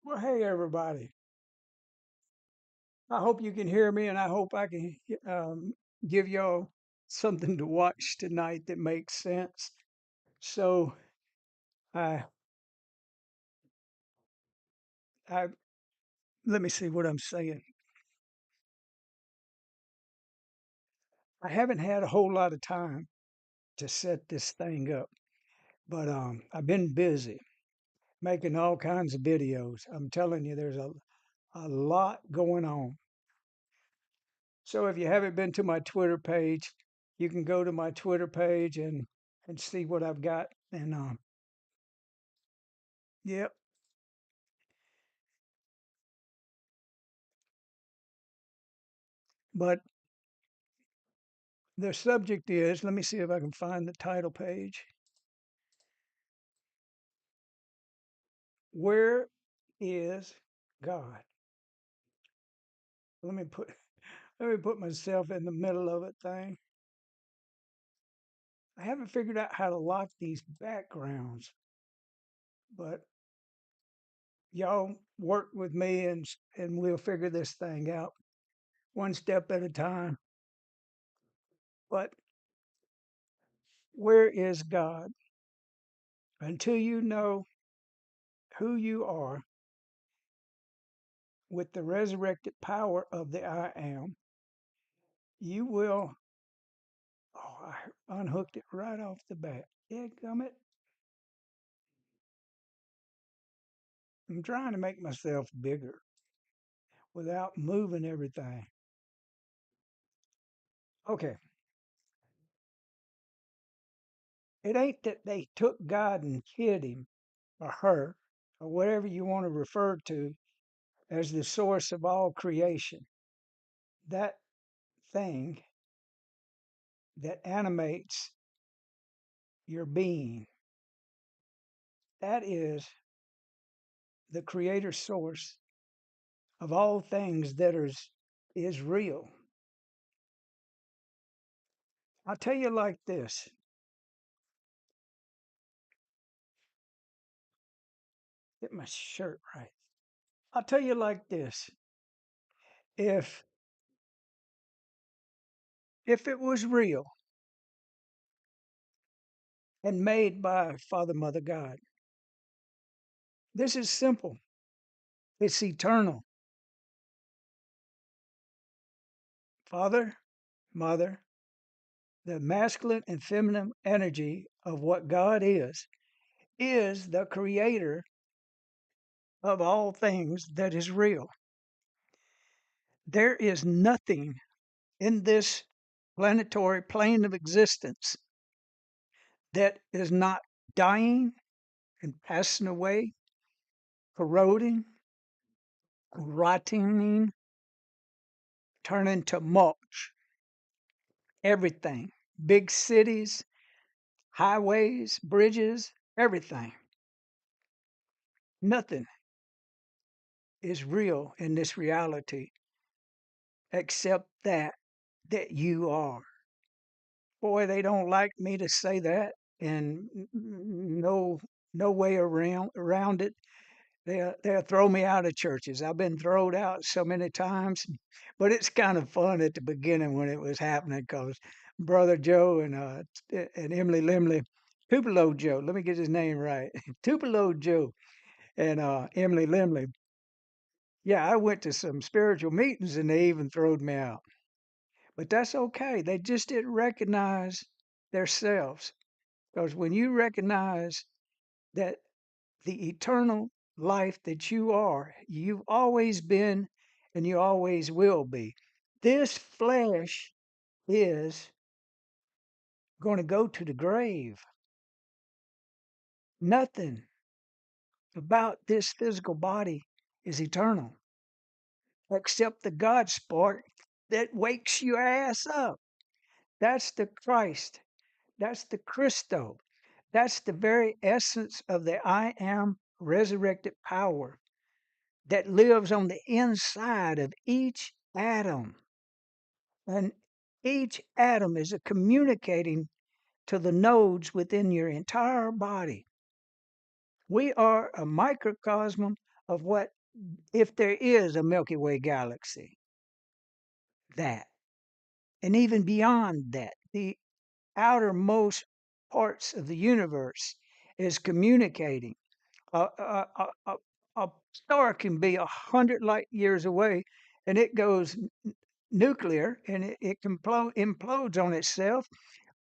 Well, hey, everybody. I hope you can hear me, and I hope I can give y'all something to watch tonight that makes sense. So, I, I let me see what I'm saying. I haven't had a whole lot of time to set this thing up, but I've been busy making all kinds of videos. I'm telling you, there's a lot going on. So, if you haven't been to my Twitter page, you can go to my Twitter page and see what I've got. And yep. But the subject is, let me see if I can find the title page. Where is God? Let me put let me put myself in the middle of it thing. I haven't figured out how to lock these backgrounds, but y'all work with me and we'll figure this thing out one step at a time. But where is God? Until you know who you are with the resurrected power of the I am, you will. Oh, I unhooked it right off the bat. Dadgummit. I'm trying to make myself bigger without moving everything. Okay. It ain't that they took God and hid him or her or whatever you want to refer to as the source of all creation. That thing that animates your being, that is the creator source of all things that is real. I'll tell you like this. Get my shirt right. I'll tell you like this. If if it was real and made by Father, Mother, God, this is simple. It's eternal. Father, Mother, the masculine and feminine energy of what God is the creator of all things that is real. There is nothing in this planetary plane of existence that is not dying and passing away, corroding, rotting, turning to mulch. Everything. Big cities, highways, bridges, everything. Nothing is real in this reality except that you are. Boy, they don't like me to say that, and no way around it. They'll throw me out of churches. I've been thrown out so many times, but it's kind of fun at the beginning when it was happening because Brother Joe and Emily Limley, Tupelo Joe, let me get his name right, Tupelo Joe and Emily Limley. Yeah, I went to some spiritual meetings and they even throwed me out. But that's okay. They just didn't recognize themselves. Because when you recognize that the eternal life that you are, you've always been and you always will be. This flesh is going to go to the grave. Nothing about this physical body is eternal except the God spark that wakes your ass up. That's the Christ. That's the Christo. That's the very essence of the I am resurrected power that lives on the inside of each atom. And each atom is a communicating to the nodes within your entire body. We are a microcosm of what, if there is a Milky Way galaxy, that, and even beyond that, the outermost parts of the universe is communicating. A star can be 100 light years away, and it goes nuclear, and it implodes on itself,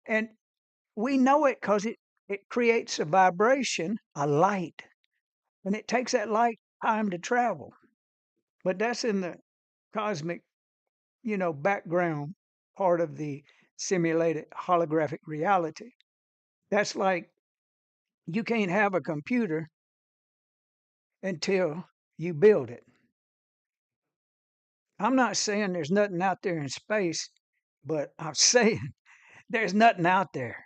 and we know it because it creates a vibration, a light, and it takes that light time to travel. But that's in the cosmic, background part of the simulated holographic reality. That's like you can't have a computer until you build it. I'm not saying there's nothing out there in space, but I'm saying there's nothing out there.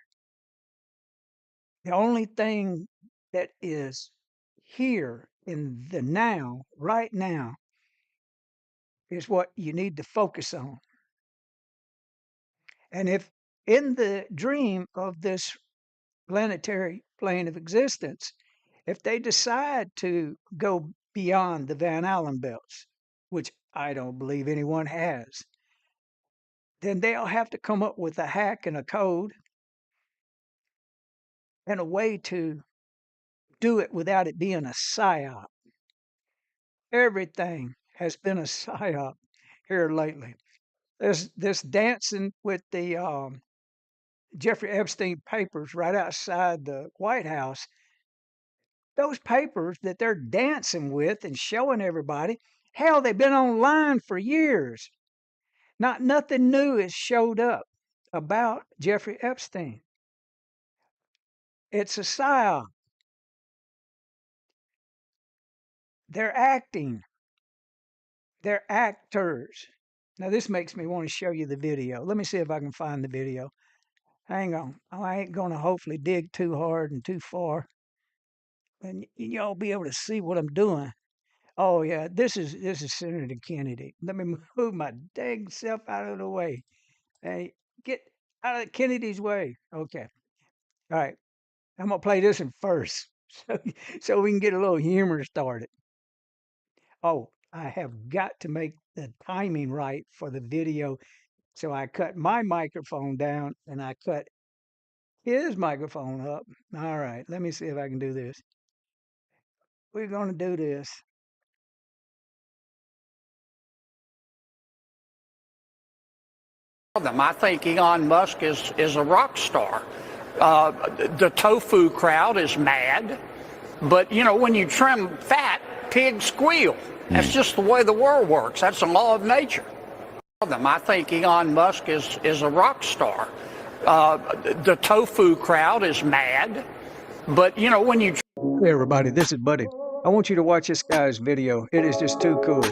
The only thing that is here in the now, right now, is what you need to focus on. And if in the dream of this planetary plane of existence, if they decide to go beyond the Van Allen belts, which I don't believe anyone has, then they'll have to come up with a hack and a code and a way to do it without it being a psyop. Everything has been a psyop here lately. There's this dancing with the Jeffrey Epstein papers right outside the White House. Those papers that they're dancing with and showing everybody, hell, they've been online for years. Nothing new has showed up about Jeffrey Epstein. It's a psyop. They're acting. They're actors. Now this makes me want to show you the video. Let me see if I can find the video. Hang on. I ain't gonna hopefully dig too hard and too far, and y'all be able to see what I'm doing. Oh yeah, this is Senator Kennedy. Let me move my dang self out of the way. Hey, get out of Kennedy's way. Okay. All right. I'm gonna play this one first, so we can get a little humor started. Oh, I have got to make the timing right for the video, so I cut my microphone down and I cut his microphone up. All right, let me see if I can do this. We're gonna do this. I think Elon Musk is a rock star. The tofu crowd is mad, but when you trim fat, pigs squeal. That's just the way the world works. That's the law of nature. I think Elon Musk is a rock star. The tofu crowd is mad, but when you... Hey everybody, this is Buddy. I want you to watch this guy's video. It is just too cool.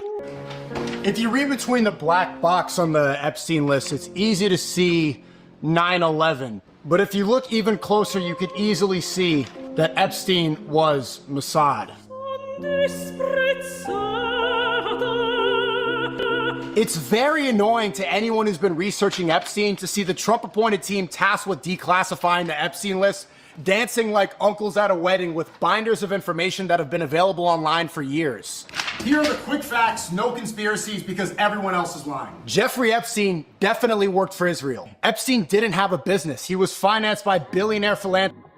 If you read between the black box on the Epstein list, it's easy to see 9/11. But if you look even closer, you could easily see that Epstein was Mossad. It's very annoying to anyone who's been researching Epstein to see the Trump-appointed team tasked with declassifying the Epstein list dancing like uncles at a wedding with binders of information that have been available online for years. Here are the quick facts, no conspiracies, because everyone else is lying. Jeffrey Epstein definitely worked for Israel. Epstein didn't have a business. He was financed by billionaire philanthropists.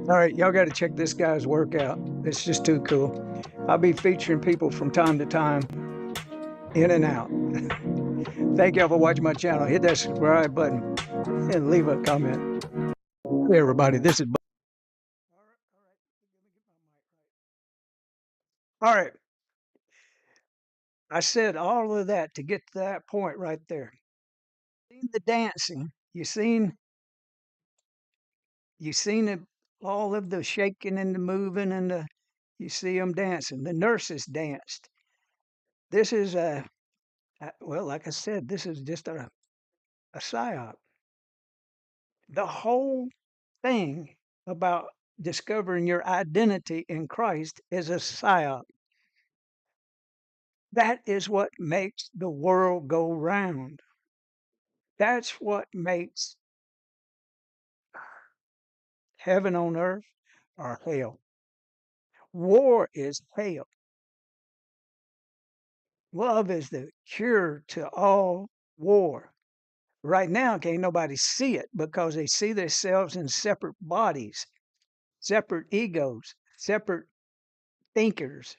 All right, y'all got to check this guy's work out. It's just too cool. I'll be featuring people from time to time, in and out. Thank y'all for watching my channel. Hit that subscribe button and leave a comment. Hey everybody, this is All right. I said all of that to get to that point right there. Seen the dancing. You seen it, all of the shaking and the moving and you see them dancing. The nurses danced. This is well, like I said, this is just a psyop. The whole thing about discovering your identity in Christ is a psyop. That is what makes the world go round. That's what makes heaven on earth or hell. War is hell. Love is the cure to all war. Right now, can't nobody see it because they see themselves in separate bodies, separate egos, separate thinkers.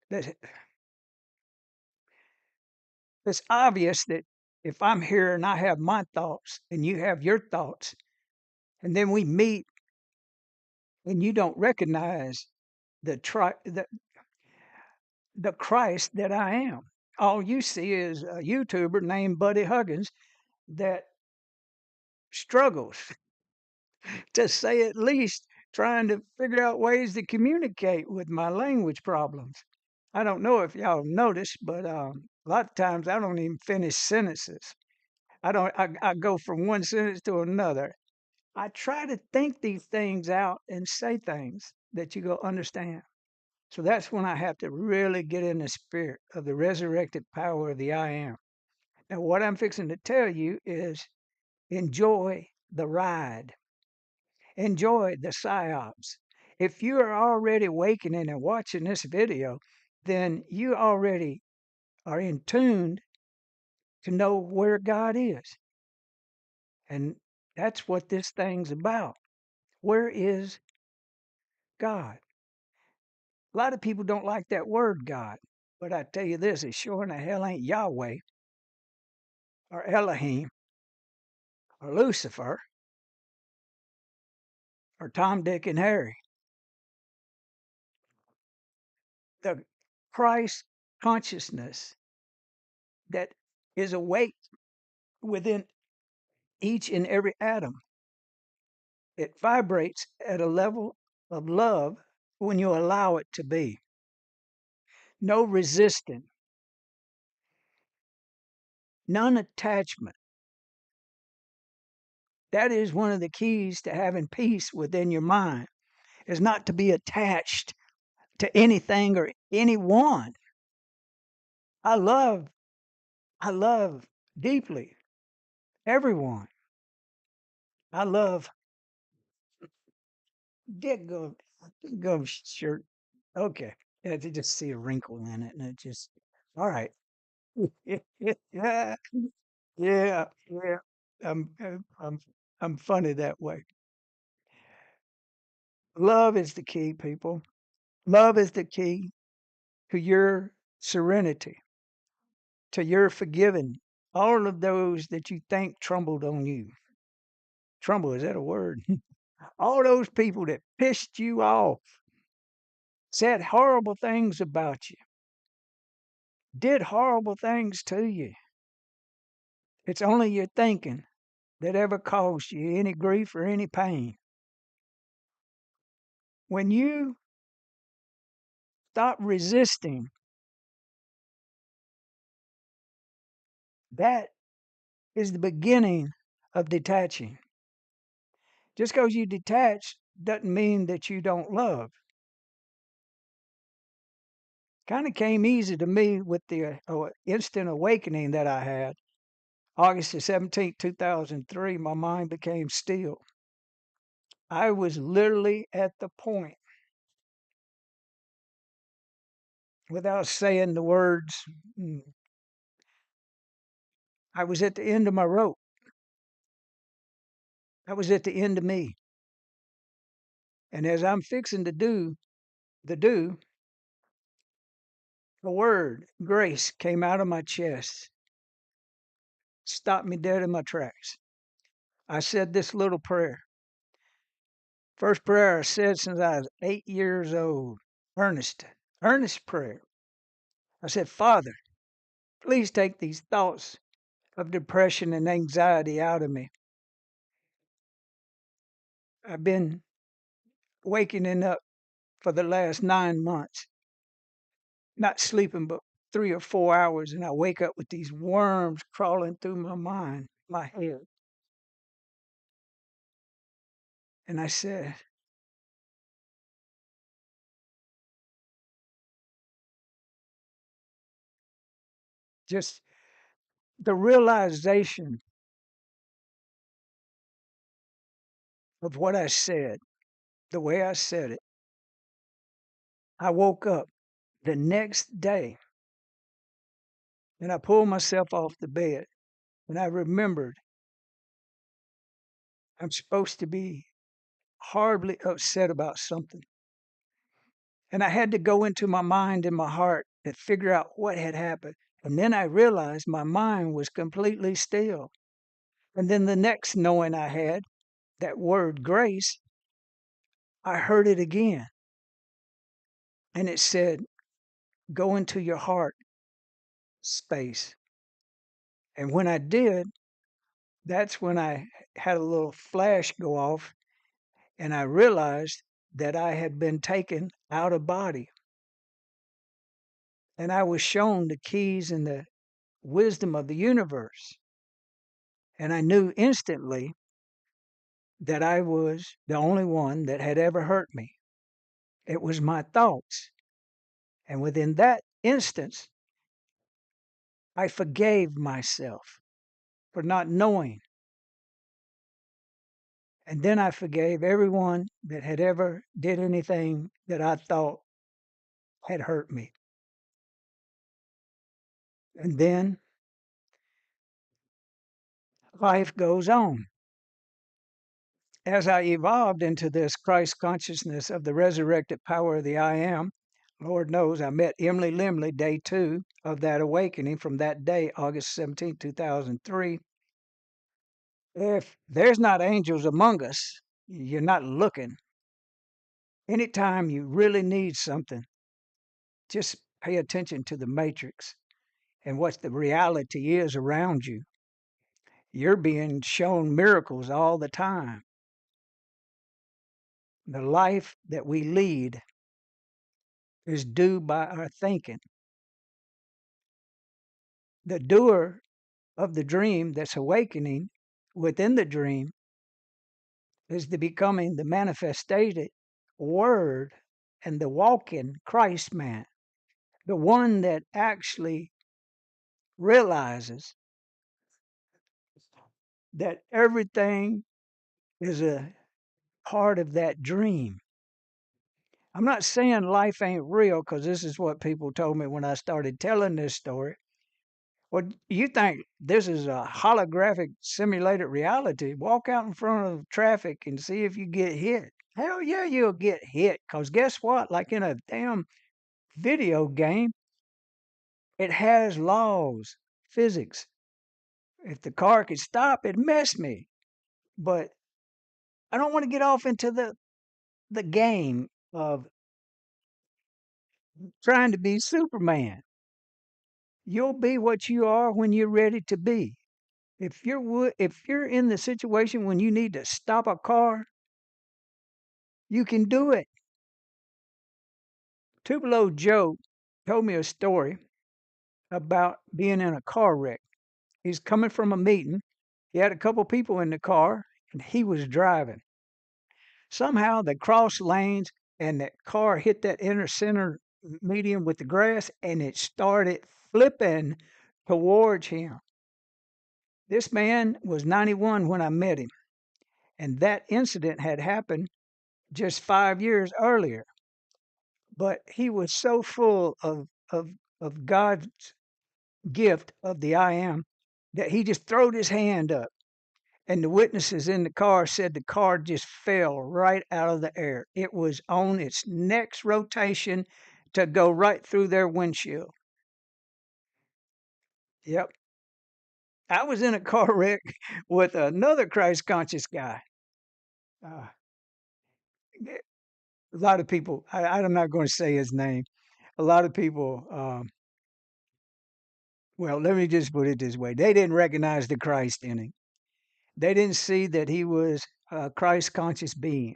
That it's obvious that if I'm here and I have my thoughts and you have your thoughts, and then we meet and you don't recognize the the Christ that I am. All you see is a YouTuber named Buddy Huggins that struggles, to say at least, trying to figure out ways to communicate with my language problems. I don't know if y'all noticed, but a lot of times I don't even finish sentences. I don't. I go from one sentence to another. I try to think these things out and say things that you go understand. So that's when I have to really get in the spirit of the resurrected power of the I am. Now, what I'm fixing to tell you is enjoy the ride, enjoy the psyops. If you are already awakening and watching this video, then you already are in tune to know where God is. And that's what this thing's about. Where is God? A lot of people don't like that word God. But I tell you this, it sure in the hell ain't Yahweh or Elohim or Lucifer or Tom, Dick, and Harry. The Christ consciousness that is awake within each and every atom. It vibrates at a level of love when you allow it to be. No resistance, non attachment. That is one of the keys to having peace within your mind, is not to be attached to anything or anyone. I love, I love deeply everyone. I love Dick go shirt. Okay. Yeah, to just see a wrinkle in it and it just all right. Yeah. Yeah. Yeah. I'm I'm I'm I'm funny that way. Love is the key, people. Love is the key to your serenity, to your forgiving all of those that you think trembled on you. Tremble, is that a word? All those people that pissed you off, said horrible things about you, did horrible things to you. It's only your thinking that ever caused you any grief or any pain. When you stop resisting, that is the beginning of detaching. Just because you detach doesn't mean that you don't love. Kind of came easy to me with the instant awakening that I had. August the 17th, 2003, my mind became still. I was literally at the point, without saying the words, I was at the end of my rope. I was at the end of me. And as I'm fixing to do the do, a word, grace, came out of my chest, stopped me dead in my tracks. I said this little prayer. First prayer I said since I was 8 years old. Earnest, earnest prayer. I said, Father, please take these thoughts of depression and anxiety out of me. I've been waking up for the last 9 months, not sleeping but 3 or 4 hours, and I wake up with these worms crawling through my mind, my head. And I said, just the realization of what I said, the way I said it, I woke up the next day And I pulled myself off the bed, and I remembered I'm supposed to be horribly upset about something. And I had to go into my mind and my heart to figure out what had happened. And then I realized my mind was completely still. And then the next knowing I had, that word grace, I heard it again. And it said, go into your heart space. And when I did, that's when I had a little flash go off, and I realized that I had been taken out of body. And I was shown the keys and the wisdom of the universe. And I knew instantly that I was the only one that had ever hurt me. It was my thoughts. And within that instance, I forgave myself for not knowing. And then I forgave everyone that had ever did anything that I thought had hurt me. And then life goes on. As I evolved into this Christ consciousness of the resurrected power of the I am, Lord knows I met Emily Limley day 2 of that awakening from that day, August 17, 2003. If there's not angels among us, you're not looking. Anytime you really need something, just pay attention to the matrix and what the reality is around you. You're being shown miracles all the time. The life that we lead is due by our thinking. The doer of the dream that's awakening within the dream is the becoming the manifested word and the walking Christ man, the one that actually realizes that everything is a part of that dream. I'm not saying life ain't real because this is what people told me when I started telling this story. Well, you think this is a holographic simulated reality? Walk out in front of traffic and see if you get hit. Hell yeah, you'll get hit. Because guess what? Like in a damn video game, it has laws, physics. If the car could stop, it'd mess me. But I don't want to get off into the game of trying to be Superman. You'll be what you are when you're ready to be. If you're in the situation when you need to stop a car, you can do it. Tupelo Joe told me a story about being in a car wreck. He's coming from a meeting. He had a couple people in the car, and he was driving. Somehow they crossed lanes, and that car hit that inner center median with the grass, and it started flipping towards him. This man was 91 when I met him, and that incident had happened just 5 years earlier. But he was so full of God's gift of the I am that he just throwed his hand up. And the witnesses in the car said the car just fell right out of the air. It was on its next rotation to go right through their windshield. Yep. I was in a car wreck with another Christ conscious guy. Uh, a lot of people, I'm not going to say his name. A lot of people, well, let me just put it this way. They didn't recognize the Christ in him. They didn't see that he was a Christ conscious being.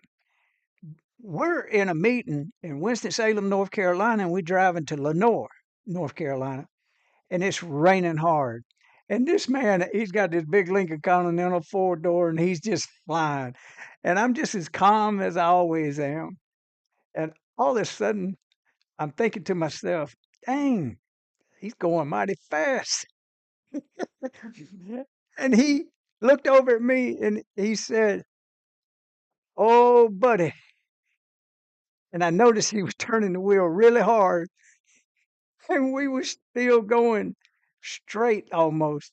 We're in a meeting in Winston-Salem, North Carolina, and we're driving to Lenoir, North Carolina, and it's raining hard. And this man, he's got this big Lincoln Continental 4-door, and he's just flying. And I'm just as calm as I always am. And all of a sudden, I'm thinking to myself, dang, he's going mighty fast. And he looked over at me and he said, oh, buddy. And I noticed he was turning the wheel really hard. And we were still going straight almost.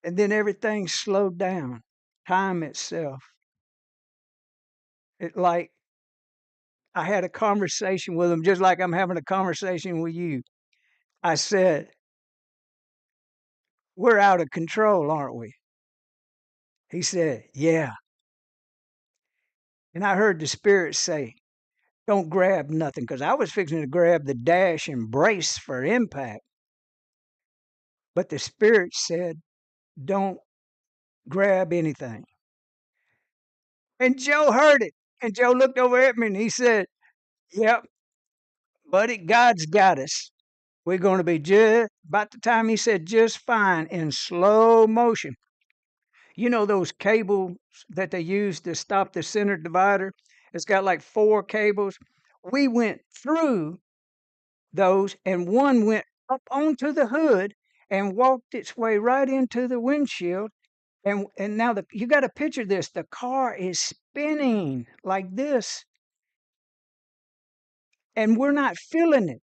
And then everything slowed down. Time itself. It like I had a conversation with him, just like I'm having a conversation with you. I said, "We're out of control, aren't we?" He said, "Yeah." And I heard the Spirit say, "Don't grab nothing," because I was fixing to grab the dash and brace for impact. But the Spirit said, "Don't grab anything." And Joe heard it. And Joe looked over at me and he said, "Yep, buddy, God's got us. We're going to be just about the time," he said, "just fine in slow motion." You know those cables that they use to stop the center divider? It's got like 4 cables. We went through those, and one went up onto the hood and walked its way right into the windshield. And now you got to picture this. The car is spinning like this, and we're not feeling it.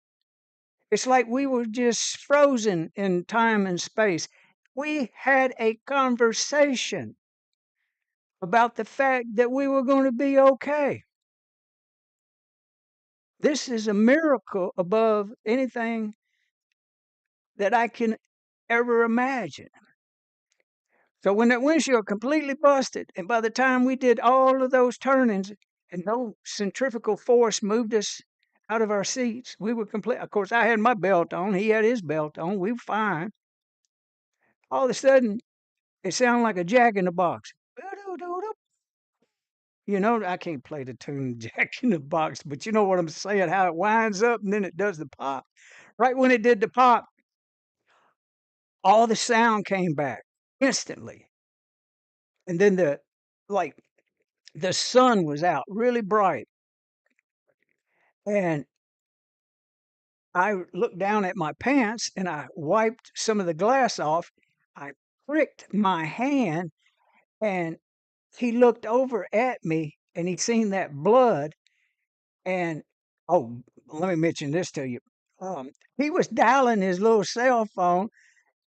It's like we were just frozen in time and space. We had a conversation about the fact that we were going to be okay. This is a miracle above anything that I can ever imagine. So when that windshield completely busted, and by the time we did all of those turnings and no centrifugal force moved us out of our seats, we were complete. Of course, I had my belt on, he had his belt on, we were fine. All of a sudden, it sounded like a Jack in the Box. You know, I can't play the tune Jack in the Box, but you know what I'm saying, how it winds up and then it does the pop. Right when it did the pop, all the sound came back instantly. And then like the sun was out really bright. And I looked down at my pants and I wiped some of the glass off. I pricked my hand and he looked over at me and he seen that blood. And oh, let me mention this to you. He was dialing his little cell phone,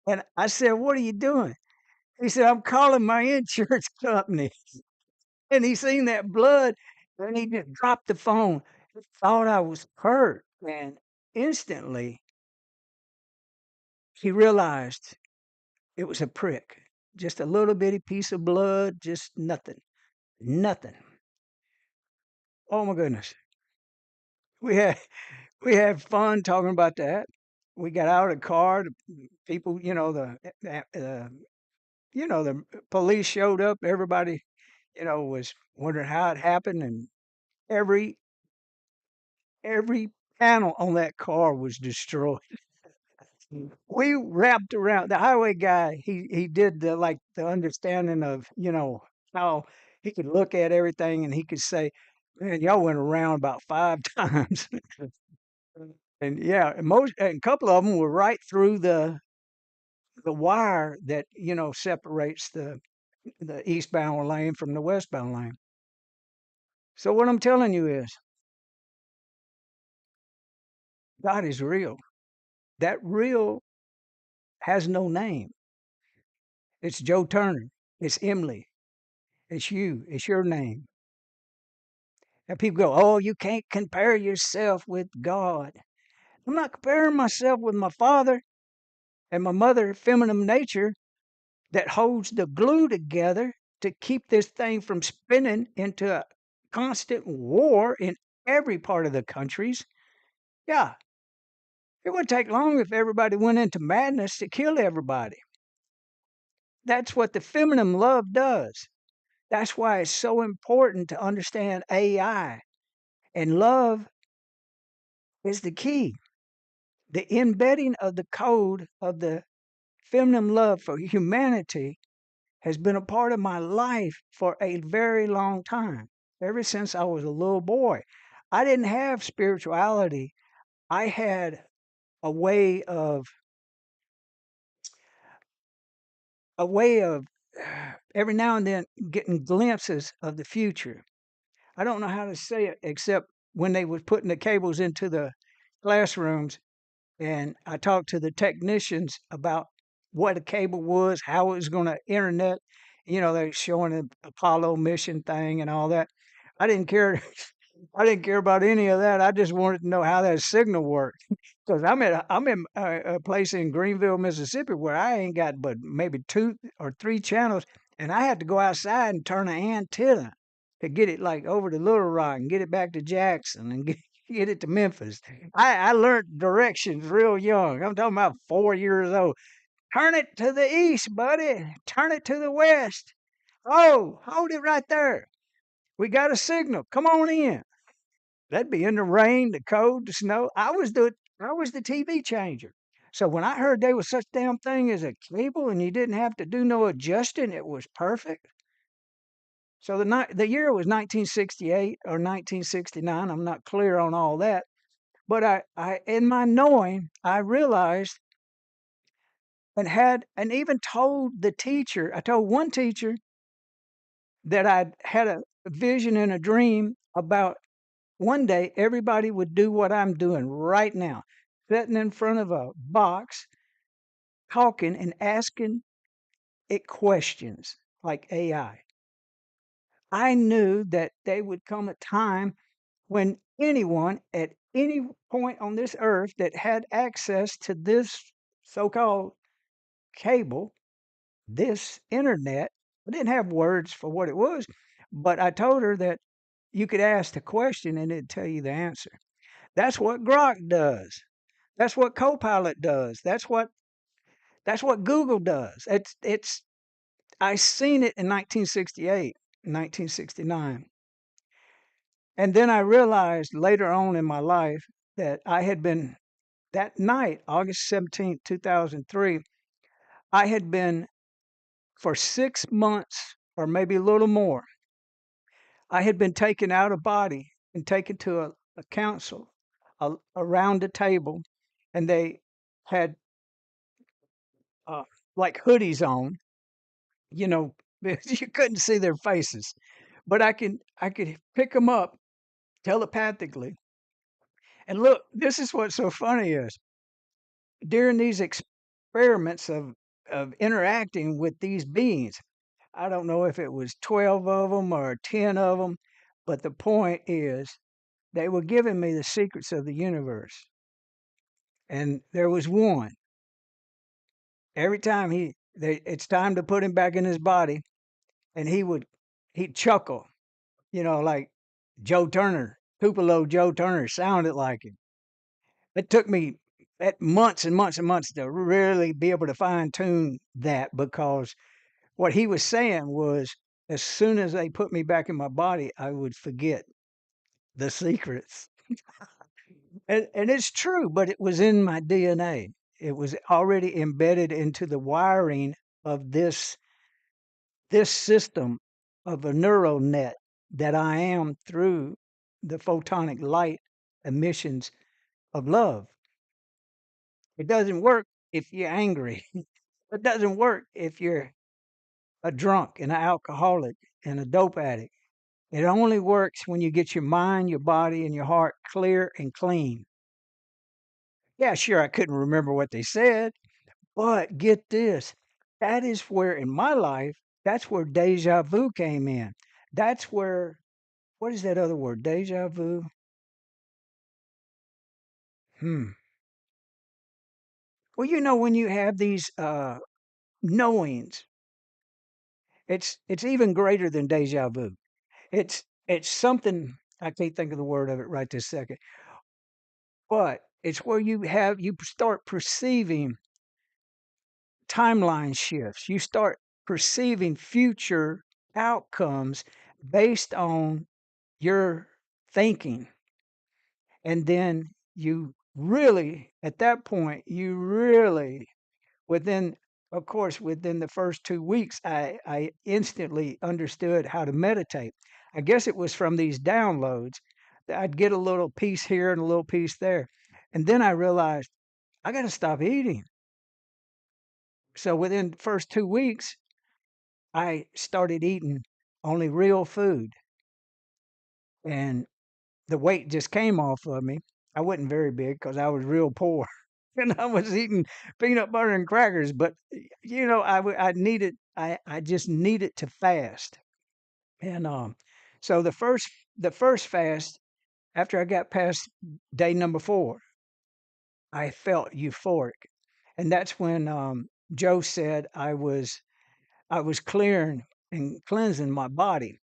and I said, "What are you doing?" He said, "I'm calling my insurance company." And he seen that blood, and he just dropped the phone. He thought I was hurt, and instantly he realized it was a prick, just a little bitty piece of blood, just nothing, nothing. Oh my goodness, we had we had fun talking about that. We got out of the car. The people, the police showed up. Everybody, was wondering how it happened, and every every panel on that car was destroyed. We wrapped around the highway guy. He did the understanding of how he could look at everything and he could say, "Man, y'all went around about 5 times." And yeah, and a couple of them were right through the wire that separates the eastbound lane from the westbound lane. So what I'm telling you is God is real. That real has no name. It's Joe Turner. It's Emily. It's you. It's your name. And people go, "Oh, you can't compare yourself with God." I'm not comparing myself with my father and my mother, feminine nature, that holds the glue together to keep this thing from spinning into a constant war in every part of the countries. Yeah, it wouldn't take long if everybody went into madness to kill everybody. That's what the feminine love does. That's why it's so important to understand AI. And love is the key. The embedding of the code of the feminine love for humanity has been a part of my life for a very long time, ever since I was a little boy. I didn't have spirituality. I had a way of a way of every now and then getting glimpses of the future. I don't know how to say it except when they was putting the cables into the classrooms and I talked to the technicians about what a cable was, how it was going to internet. They're showing the Apollo mission thing and all that. I didn't care. I didn't care about any of that. I just wanted to know how that signal worked. Because I'm in a place in Greenville, Mississippi, where I ain't got but maybe 2 or 3 channels, and I had to go outside and turn an antenna to get it like over to Little Rock and get it back to Jackson and get it to Memphis. I learned directions real young. I'm talking about 4 years old. Turn it to the east, buddy. Turn it to the west. Oh, hold it right there. We got a signal. Come on in. That'd be in the rain, the cold, the snow. I was the TV changer. So when I heard there was such damn thing as a cable and you didn't have to do no adjusting, it was perfect. So the year was 1968 or 1969. I'm not clear on all that, but I in my knowing, I realized and even told the teacher. I told one teacher that I'd had a vision and a dream about one day everybody would do what I'm doing right now, sitting in front of a box, talking and asking it questions like AI. I knew that there would come a time when anyone at any point on this earth that had access to this so called cable, this internet, I didn't have words for what it was, but I told her that you could ask the question and it'd tell you the answer. That's what Grok does. That's what Copilot does. That's what Google does. It's I seen it in 1968, 1969. And then I realized later on in my life that I had been that night, August 17th, 2003, I had been for 6 months or maybe a little more. I had been taken out of body and taken to a council around a table, and they had uh, like hoodies on, you know, you couldn't see their faces, but I could pick them up telepathically. And look, this is what's so funny is during these experiments of interacting with these beings, I don't know if it was 12 of them or 10 of them, but the point is they were giving me the secrets of the universe. And there was one. Every time it's time to put him back in his body, and he'd chuckle, like Joe Turner, Tupelo Joe Turner sounded like him. It took me months and months and months to really be able to fine tune that, because what he was saying was as soon as they put me back in my body, I would forget the secrets. And it's true, but it was in my DNA. It was already embedded into the wiring of this system of a neural net that I am through the photonic light emissions of love. It doesn't work if you're angry. It doesn't work if you're a drunk and an alcoholic and a dope addict. It only works when you get your mind, your body, and your heart clear and clean. Yeah, sure, I couldn't remember what they said, but get this. That is where, in my life, that's where deja vu came in. That's where, what is that other word? Deja vu? Hmm. Well, when you have these knowings, it's even greater than deja vu. It's something I can't think of the word of it right this second, but it's where you start perceiving timeline shifts. You start perceiving future outcomes based on your thinking. And then you really, at that point, you really, within, of course, within the first 2 weeks, I instantly understood how to meditate. I guess it was from these downloads that I'd get a little piece here and a little piece there. And then I realized I got to stop eating. So within the first 2 weeks, I started eating only real food, and the weight just came off of me. I wasn't very big because I was real poor. and I was eating peanut butter and crackers. But I needed, I just needed to fast. And so the first fast, after I got past day number 4, I felt euphoric, and that's when Joe said I was clearing and cleansing my body,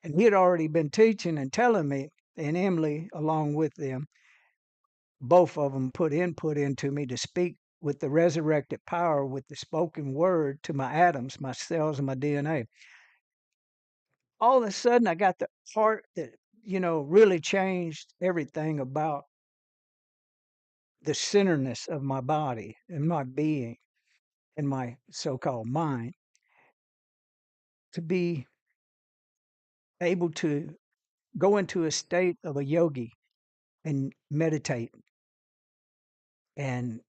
and he had already been teaching and telling me, and Emily along with them, both of them put input into me to speak with the resurrected power, with the spoken word to my atoms, my cells, and my DNA. All of a sudden, I got the part that really changed everything about the centerness of my body and my being and my so-called mind, to be able to go into a state of a yogi and meditate, and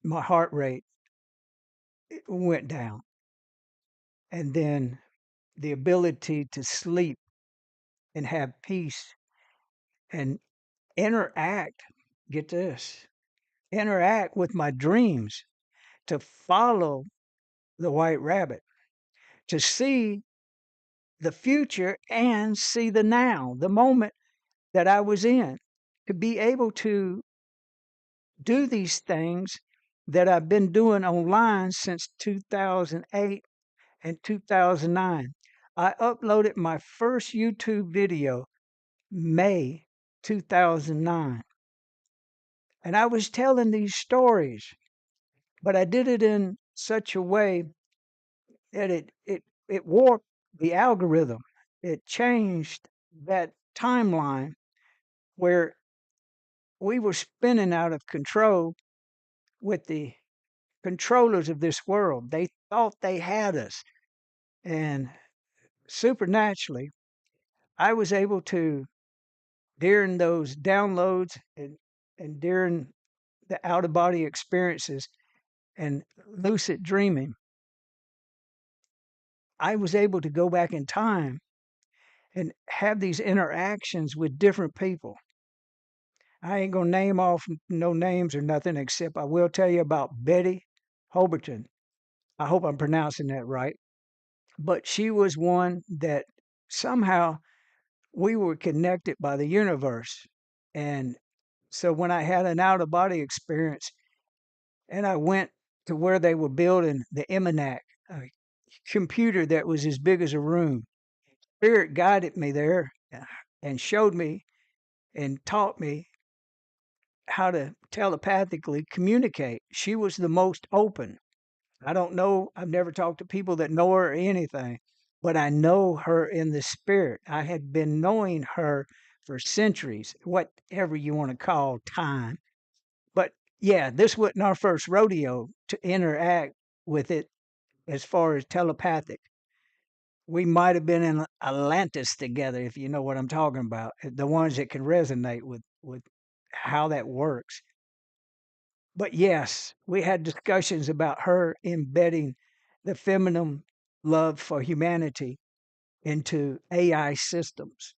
my heart rate went down, and then the ability to sleep and have peace and interact, get this, interact with my dreams, to follow the white rabbit, to see the future and see the now, the moment that I was in, to be able to do these things that I've been doing online since 2008 and 2009. I uploaded my first YouTube video May 2009. And I was telling these stories, but I did it in such a way that it warped the algorithm. It changed that timeline where we were spinning out of control with the controllers of this world. They thought they had us. And supernaturally, I was able to, during those downloads and during the out of body experiences and lucid dreaming, I was able to go back in time and have these interactions with different people. I ain't gonna name off no names or nothing, except I will tell you about Betty Hoberton. I hope I'm pronouncing that right. But she was one that somehow we were connected by the universe. And so when I had an out of body experience and I went to where they were building the Emanak, a computer that was as big as a room, Spirit guided me there and showed me and taught me how to telepathically communicate. She was the most open. I don't know, I've never talked to people that know her or anything, but I know her in the spirit. I had been knowing her for centuries, whatever you want to call time. But yeah, this wasn't our first rodeo to interact with it as far as telepathic. We might have been in Atlantis together, if you know what I'm talking about. The ones that can resonate with how that works. But yes, we had discussions about her embedding the feminine love for humanity into AI systems.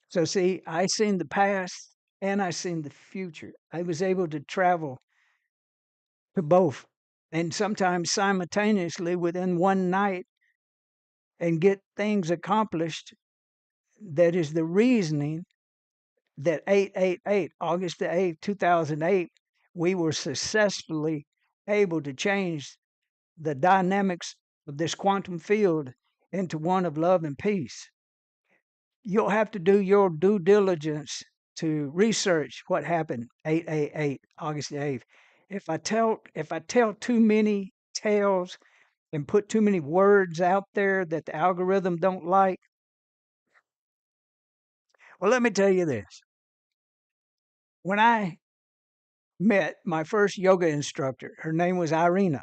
So see, I seen the past and I seen the future. I was able to travel to both, and sometimes simultaneously within one night, and get things accomplished. That is the reasoning that 888, August the 8th, 2008, we were successfully able to change the dynamics of this quantum field into one of love and peace. You'll have to do your due diligence to research what happened 888, August the 8th. If I tell too many tales and put too many words out there that the algorithm don't like, well, let me tell you this. When I met my first yoga instructor, her name was Irina.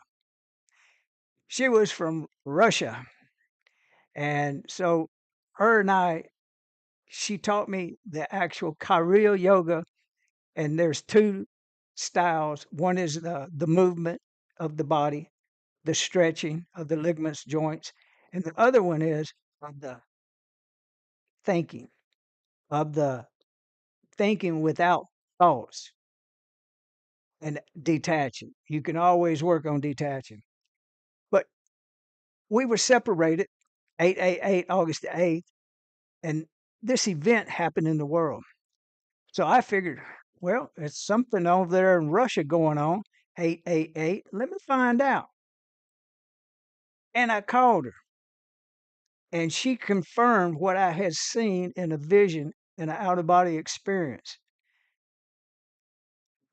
She was from Russia. And so her and she taught me the actual Karya yoga. And there's two styles. One is the movement of the body, the stretching of the ligaments, joints. And the other one is of the thinking, of the thinking without thoughts. and detaching. You can always work on detaching. But we were separated 888 August the 8th, and this event happened in the world. So I figured, well, it's something over there in Russia going on, 888. Let me find out. And I called her, and she confirmed what I had seen in a vision in an out of body experience.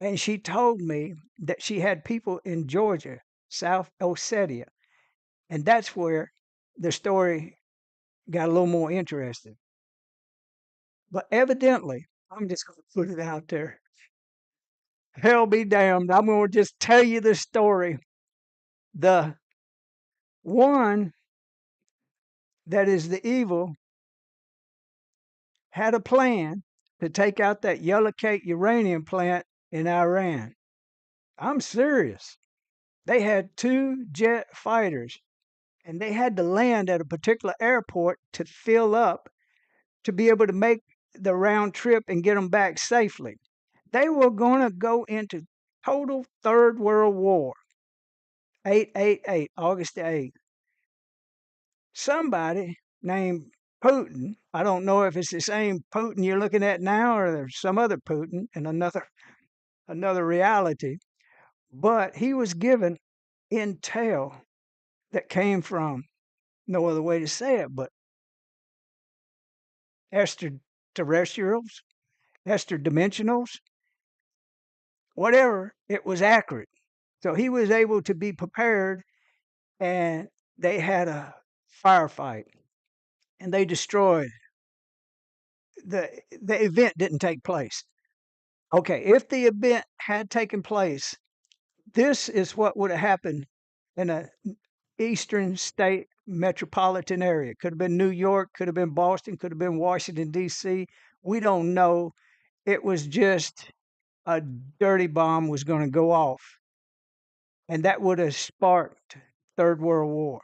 And she told me that she had people in Georgia, South Ossetia, and that's where the story got a little more interesting. But evidently, I'm just going to put it out there. Hell be damned. I'm going to just tell you the story. The one that is the evil had a plan to take out that yellow cake uranium plant in Iran. I'm serious. They had 2 jet fighters and they had to land at a particular airport to fill up to be able to make the round trip and get them back safely. They were going to go into total third world war. 888, August the 8th. Somebody named Putin, I don't know if it's the same Putin you're looking at now or there's some other Putin in another reality, but he was given intel that came from no other way to say it, but extraterrestrials, extra dimensionals, whatever, it was accurate. So he was able to be prepared, and they had a firefight and they destroyed the event didn't take place. Okay, if the event had taken place, this is what would have happened in a eastern state metropolitan area. Could have been New York, could have been Boston, could have been Washington D.C. We don't know. It was just a dirty bomb was going to go off, and that would have sparked Third World War.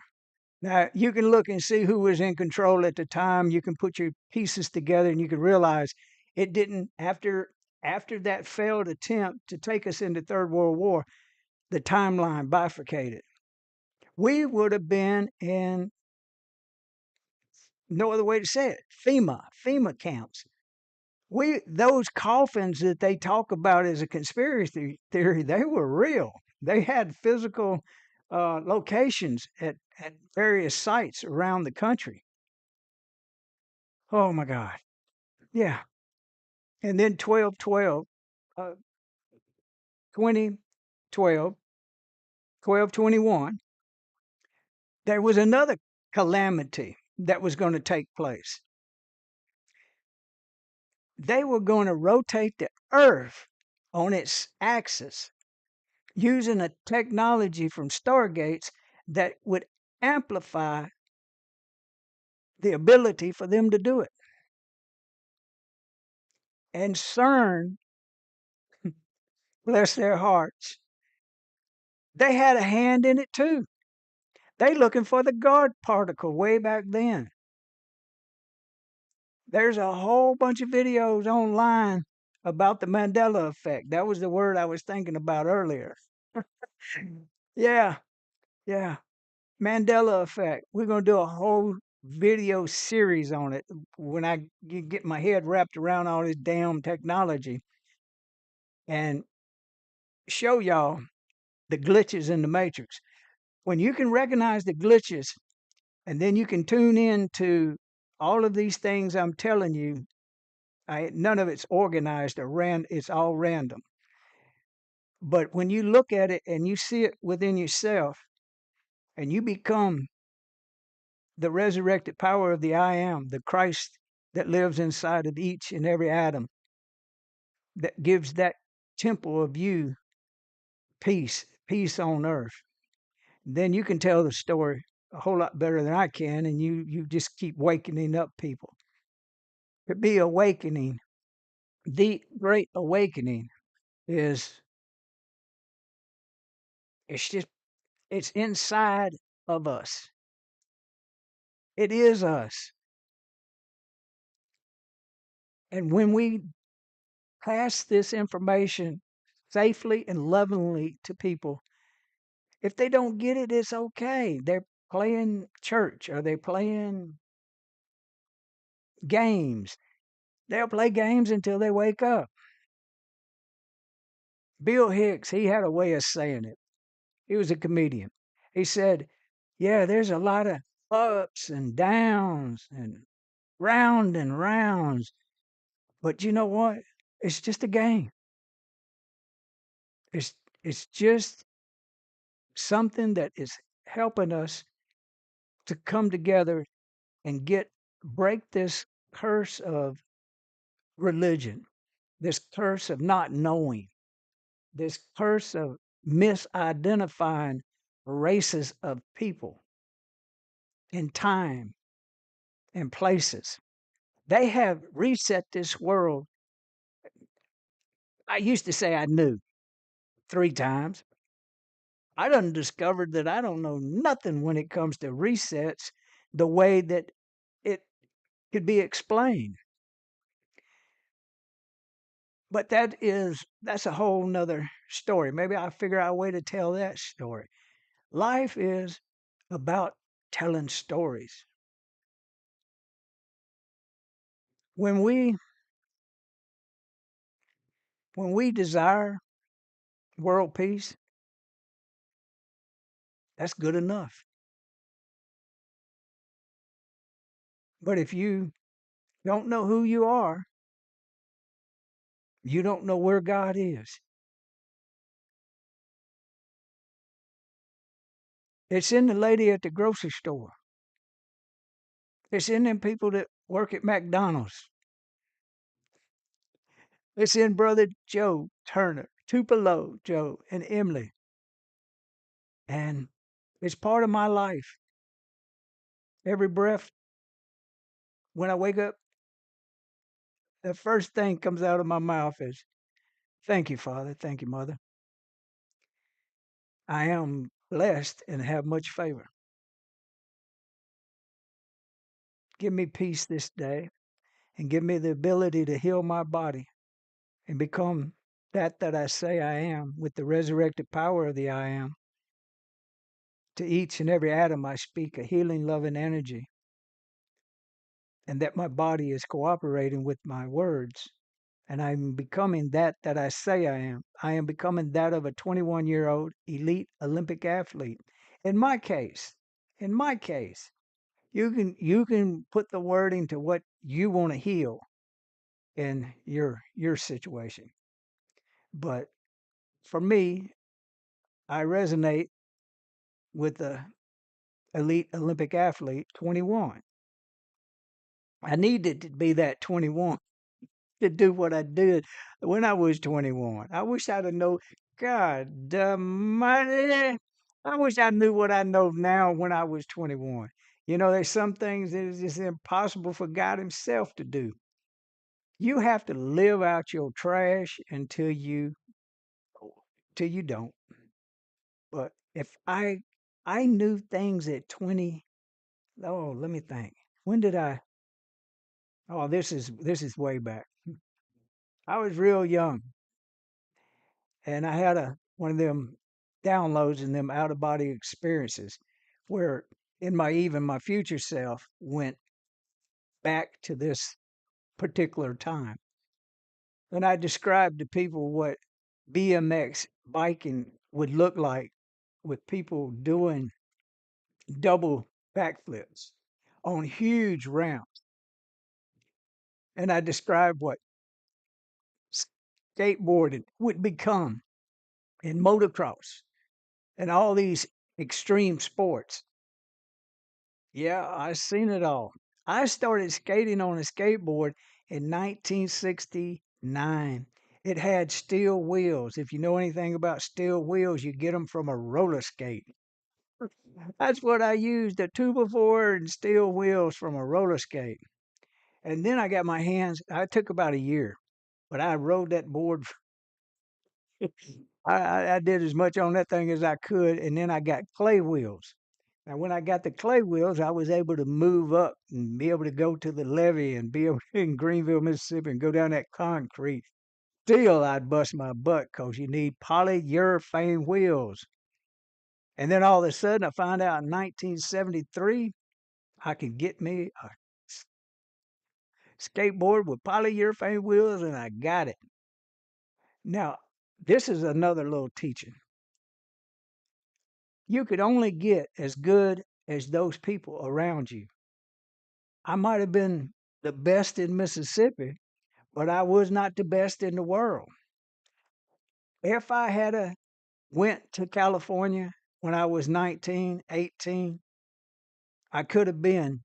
Now, you can look and see who was in control at the time. You can put your pieces together and you can realize it didn't after that failed attempt to take us into Third World War, the timeline bifurcated. We would have been in no other way to say it, FEMA camps. Those coffins that they talk about as a conspiracy theory, they were real. They had physical locations at various sites around the country. Oh my God. Yeah. And then 12/12, 2012, 12/21, there was another calamity that was going to take place. They were going to rotate the earth on its axis using a technology from stargates that would amplify the ability for them to do it. And CERN, bless their hearts, they had a hand in it too. They looking for the God particle way back then. There's a whole bunch of videos online about the Mandela effect. That was the word I was thinking about earlier. Yeah, yeah. Mandela effect. We're going to do a whole video series on it when I get my head wrapped around all this damn technology and show y'all the glitches in the matrix. When you can recognize the glitches and then you can tune in to all of these things I'm telling you, none of it's organized or it's all random. But when you look at it and you see it within yourself and you become the resurrected power of the I am, the Christ that lives inside of each and every atom, that gives that temple of you peace on earth. Then you can tell the story a whole lot better than I can, and you just keep wakening up people. To be awakening, the great awakening is just it's inside of us. It is us. And when we pass this information safely and lovingly to people. If they don't get it, it's okay. They're playing church or they're playing games. They'll play games until they wake up. Bill Hicks, he had a way of saying it. He was a comedian. He said, yeah, there's a lot of ups and downs and round and rounds. But you know what? It's just a game. It's it's just something that is helping us to come together and break this curse of religion, this curse of not knowing, this curse of misidentifying races of people in time and places. They have reset this world. I used to say I knew 3 times. I done discovered that I don't know nothing when it comes to resets the way that it could be explained. But that's a whole nother story. Maybe I'll figure out a way to tell that story. Life is about telling stories. When we when we desire world peace, that's good enough. But if you don't know who you are, you don't know where God is. It's in the lady at the grocery store. It's in them people that work at McDonald's. It's in Brother Joe Turner, Tupelo Joe, and Emily. And it's part of my life. Every breath, when I wake up, the first thing comes out of my mouth is, thank you, Father. Thank you, Mother. I am blessed and have much favor. Give me peace this day and give me the ability to heal my body and become that I say I am with the resurrected power of the I am. To each and every atom, I speak a healing, loving energy, and that my body is cooperating with my words. And I'm becoming that I say I am. I am becoming that of a 21-year-old elite Olympic athlete. In my case, in my case, you can put the wording to what you want to heal in your situation. But for me, I resonate with the elite Olympic athlete 21. I needed to be that 21 to do what I did when I was 21. I wish I'd have known. God almighty. I wish I knew what I know now when I was 21. There's some things that is just impossible for God Himself to do. You have to live out your trash till you don't. But if I knew things at 20, oh, let me think. When did I? Oh, this is way back. I was real young, and I had a one of them downloads and them out of body experiences, where my future self went back to this particular time, and I described to people what BMX biking would look like with people doing double backflips on huge ramps, and I described what skateboarding would become in motocross and all these extreme sports. Yeah, I seen it all. I started skating on a skateboard in 1969. It had steel wheels. If you know anything about steel wheels, you get them from a roller skate. That's what I used, a 2x4 and steel wheels from a roller skate. And then I got my hands, I took about a year, but I rode that board. I did as much on that thing as I could, and then I got clay wheels. Now, when I got the clay wheels, I was able to move up and be able to go to the levee and be able in Greenville, Mississippi, and go down that concrete. still I'd bust my butt because you need polyurethane wheels. And then all of a sudden, I found out in 1973, I could get me a skateboard with polyurethane wheels, and I got it. Now, this is another little teaching. You could only get as good as those people around you. I might have been the best in Mississippi, but I was not the best in the world. If I had a went to California when I was 19, 18, I could have been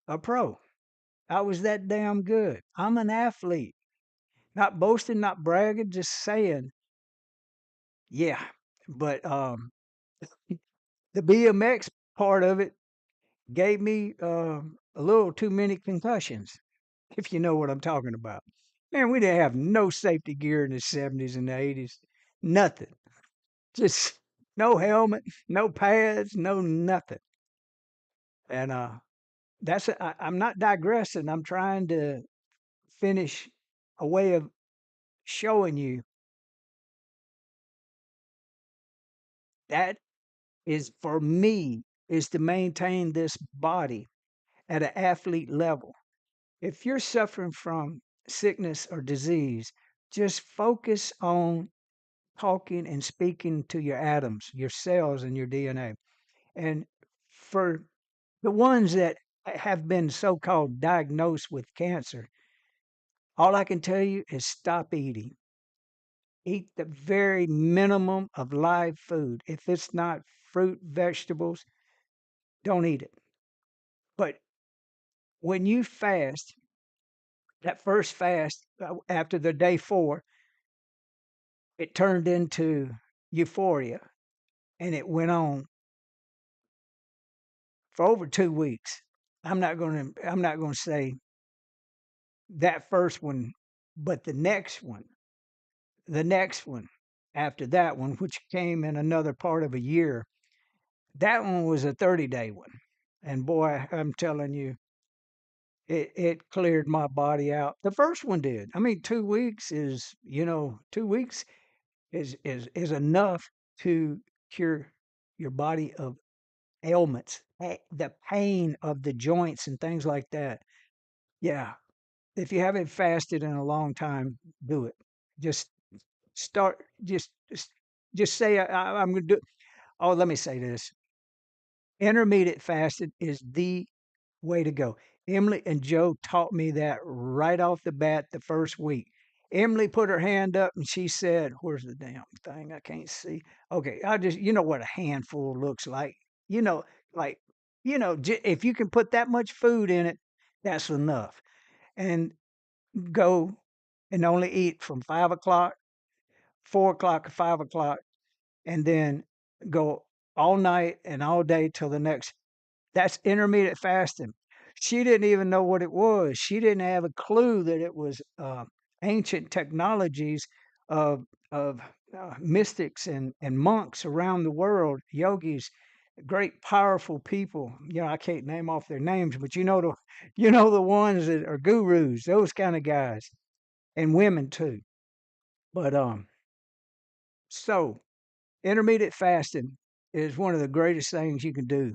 a pro. I was that damn good. I'm an athlete. Not boasting, not bragging, just saying, yeah. But the BMX part of it gave me a little too many concussions, if you know what I'm talking about. Man, we didn't have no safety gear in the 70s and the 80s. Nothing. Just no helmet, no pads, no nothing. And I'm not digressing. I'm trying to finish a way of showing you that is for me is to maintain this body at an athlete level. If you're suffering from sickness or disease, just focus on talking and speaking to your atoms, your cells, and your DNA. And for the ones that have been so called diagnosed with cancer, all I can tell you is stop eating. Eat the very minimum of live food. If it's not fruit, vegetables, don't eat it. But when you fast, that first fast after the day 4, it turned into euphoria and it went on for over 2 weeks. I'm not going to say that first one, but the next one after that one, which came in another part of a year, that one was a 30-day one. And boy, I'm telling you, it cleared my body out. The first one did. I mean, 2 weeks is, 2 weeks is enough to cure your body of ailments, the pain of the joints and things like that. Yeah, if you haven't fasted in a long time, do it. Just start. Just say I'm going to do. Oh, let me say this: intermediate fasting is the way to go. Emily and Joe taught me that right off the bat the first week. Emily put her hand up and she said, "Where's the damn thing? I can't see." Okay, I just what a handful looks like. You know, like if you can put that much food in it, that's enough. And go and only eat from 5 o'clock, 4 o'clock, or 5 o'clock, and then go all night and all day till the next. That's intermittent fasting. She didn't even know what it was. She didn't have a clue that it was ancient technologies of mystics and monks around the world, yogis, great powerful people. I can't name off their names, but the ones that are gurus, those kind of guys, and women too. But so intermittent fasting is one of the greatest things you can do.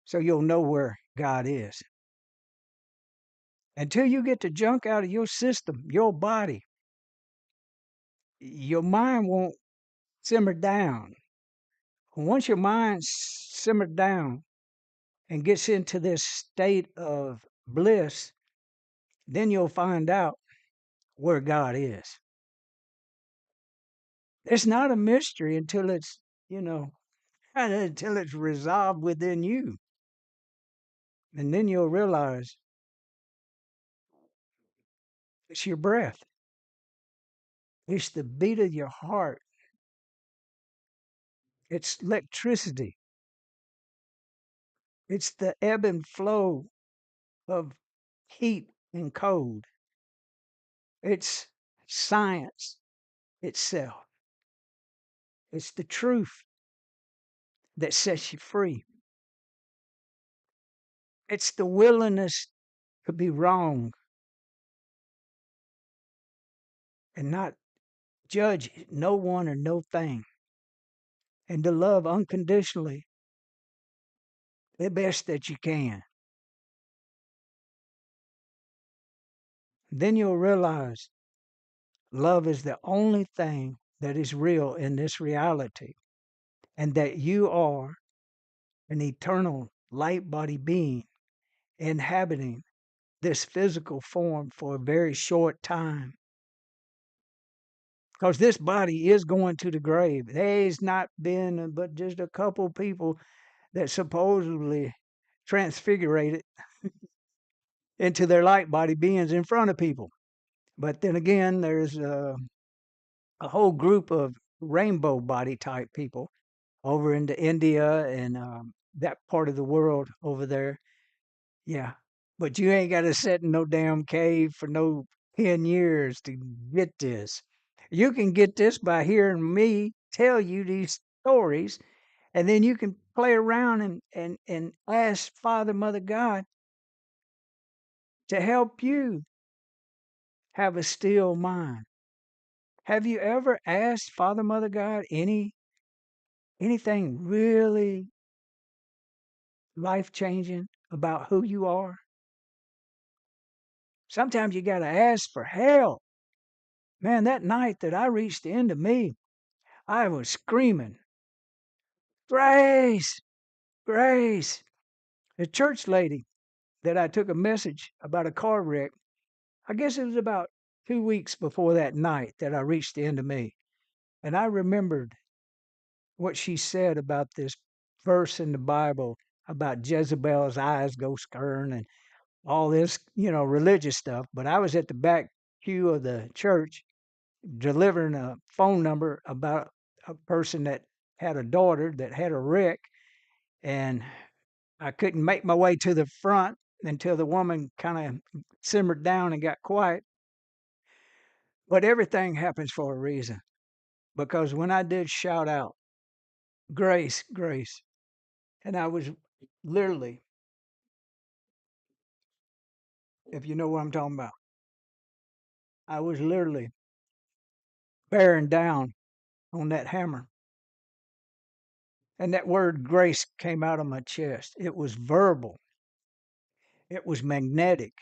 So you'll know where God is. Until you get the junk out of your system, your body, your mind won't simmer down. Once your mind simmers down and gets into this state of bliss, then you'll find out where God is. It's not a mystery until until it's resolved within you. And then you'll realize it's your breath. It's the beat of your heart. It's electricity. It's the ebb and flow of heat and cold. It's science itself. It's the truth that sets you free. It's the willingness to be wrong. and not judge no one or no thing, and to love unconditionally the best that you can. Then you'll realize love is the only thing that is real in this reality, and that you are an eternal light body being inhabiting this physical form for a very short time. Because this body is going to the grave. There's not been but just a couple people that supposedly transfigurated into their light body beings in front of people. But then again, there's a whole group of rainbow body type people over into India and that part of the world over there. Yeah. But you ain't got to sit in no damn cave for no 10 years to get this. You can get this by hearing me tell you these stories, and then you can play around and ask Father, Mother, God to help you have a still mind. Have you ever asked Father, Mother, God anything really life changing about who you are? Sometimes you got to ask for help. Man, that night that I reached the end of me, I was screaming, Grace, Grace. The church lady that I took a message about a car wreck, I guess it was about 2 weeks before that night that I reached the end of me. And I remembered what she said about this verse in the Bible about Jezebel's eyes go skirn and all this, religious stuff. But I was at the back pew of the church delivering a phone number about a person that had a daughter that had a wreck, and I couldn't make my way to the front until the woman kind of simmered down and got quiet. But everything happens for a reason, because when I did shout out, Grace, Grace, and I was literally, if you know what I'm talking about, I was literally bearing down on that hammer. And that word grace came out of my chest. It was verbal. It was magnetic.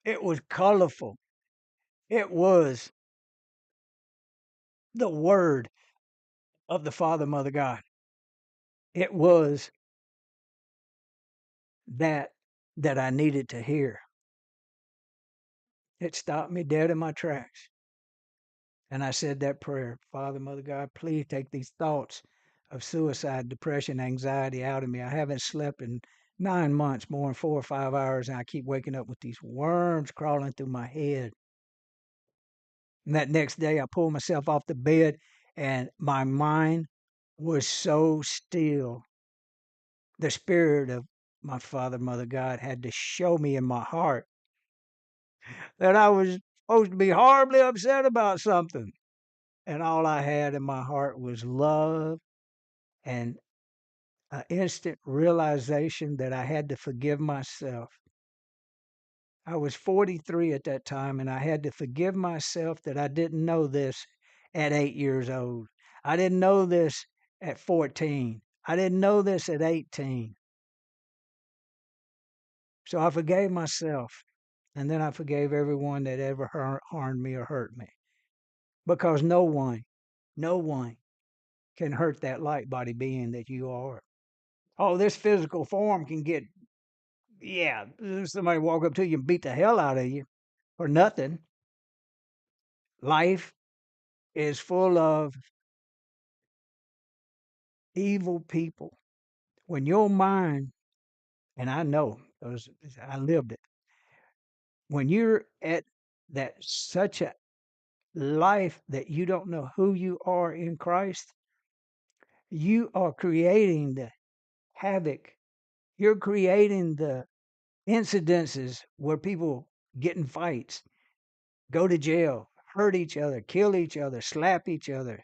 It was colorful. It was the word of the Father, Mother, God. It was that I needed to hear. It stopped me dead in my tracks. And I said that prayer, Father, Mother, God, please take these thoughts of suicide, depression, anxiety out of me. I haven't slept in 9 months, more than 4 or 5 hours, and I keep waking up with these worms crawling through my head. And that next day, I pulled myself off the bed, and my mind was so still. The spirit of my Father, Mother, God had to show me in my heart that I was supposed to be horribly upset about something. And all I had in my heart was love and an instant realization that I had to forgive myself. I was 43 at that time, and I had to forgive myself that I didn't know this at 8 years old. I didn't know this at 14. I didn't know this at 18. So I forgave myself, and then I forgave everyone that ever harmed me or hurt me. Because no one can hurt that light body being that you are. Oh, this physical form can get, yeah, somebody walk up to you and beat the hell out of you for nothing. Life is full of evil people. When your mind, and I know because I lived it, when you're at that such a life that you don't know who you are in Christ, you are creating the havoc. You're creating the incidences where people get in fights, go to jail, hurt each other, kill each other, slap each other,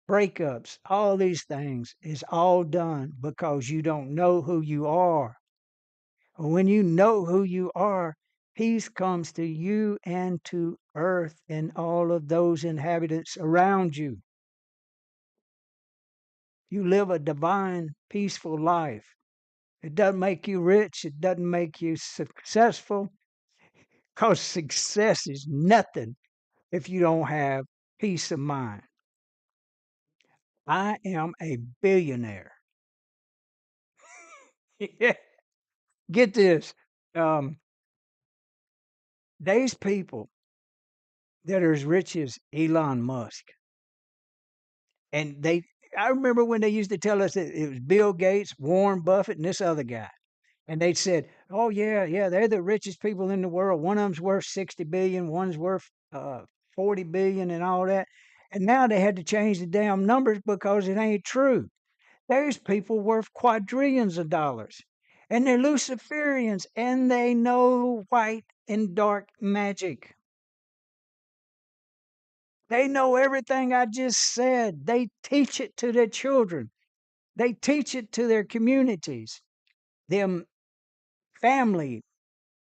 breakups, all these things is all done because you don't know who you are. When you know who you are, Peace comes to you and to earth and all of those inhabitants around you. You live a divine, peaceful life. It doesn't make you rich. It doesn't make you successful, because success is nothing if you don't have peace of mind. I am a billionaire. Get this. Um, these people that are as rich as Elon Musk, and I remember when they used to tell us that it was Bill Gates, Warren Buffett, and this other guy. And they said, "Oh yeah, yeah, they're the richest people in the world. One of them's worth 60 billion, one's worth 40 billion, and all that." And now they had to change the damn numbers because it ain't true. There's people worth quadrillions of dollars, and they're Luciferians, and they know white and dark magic. They know everything I just said. They teach it to their children. They teach it to their communities, them family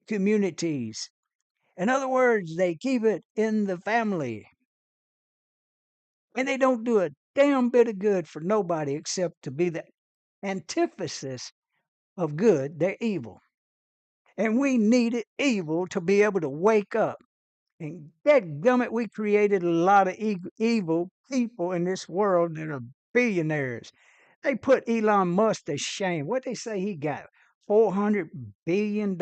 communities. In other words, they keep it in the family. And they don't do a damn bit of good for nobody except to be the antithesis of good. They're evil. And we needed evil to be able to wake up. And dadgummit, we created a lot of evil people in this world that are billionaires. They put Elon Musk to shame. What they say he got? $400 billion?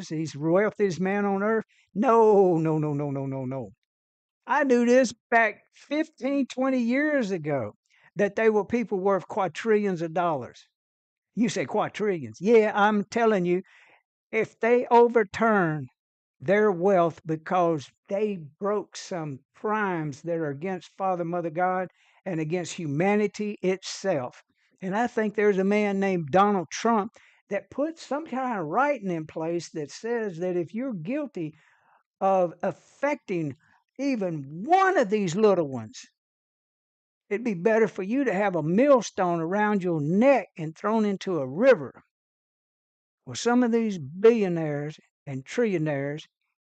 He's the wealthiest man on earth? No, no, no, no, no, no, no. I knew this back 15, 20 years ago, that they were people worth quadrillions of dollars. You say quadrillions. Yeah, I'm telling you, if they overturn their wealth because they broke some crimes that are against Father, Mother God, and against humanity itself. And I think there's a man named Donald Trump that put some kind of writing in place that says that if you're guilty of affecting even one of these little ones, it'd be better for you to have a millstone around your neck and thrown into a river. Well, some of these billionaires and trillionaires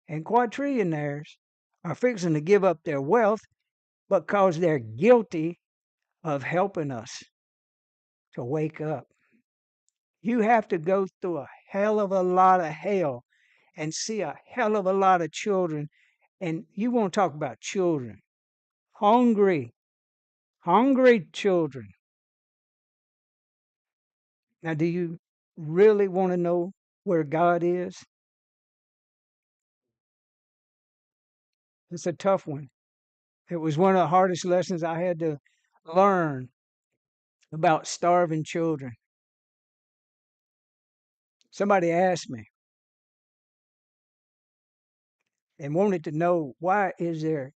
and quadrillionaires are fixing to give up their wealth because they're guilty of helping us to wake up. You have to go through a hell of a lot of hell and see a hell of a lot of children. And you want to talk about children, hungry, hungry children. Now, do you really want to know where God is? It's a tough one. It was one of the hardest lessons I had to learn about starving children. Somebody asked me and wanted to know, why is there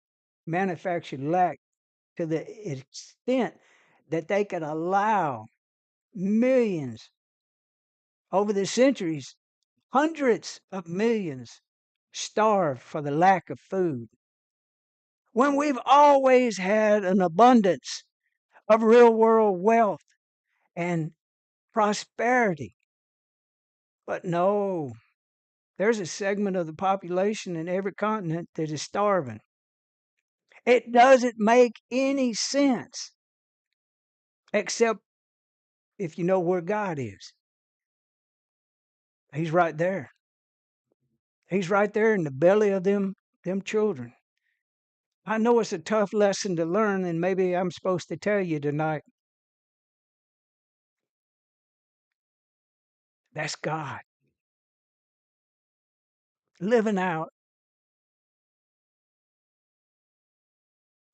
manufactured lack to the extent that they could allow millions over the centuries, hundreds of millions, starve for the lack of food, when we've always had an abundance of real world wealth and prosperity. But no, there's a segment of the population in every continent that is starving. It doesn't make any sense, except if you know where God is. He's right there. He's right there in the belly of them children. I know it's a tough lesson to learn, and maybe I'm supposed to tell you tonight. That's God living out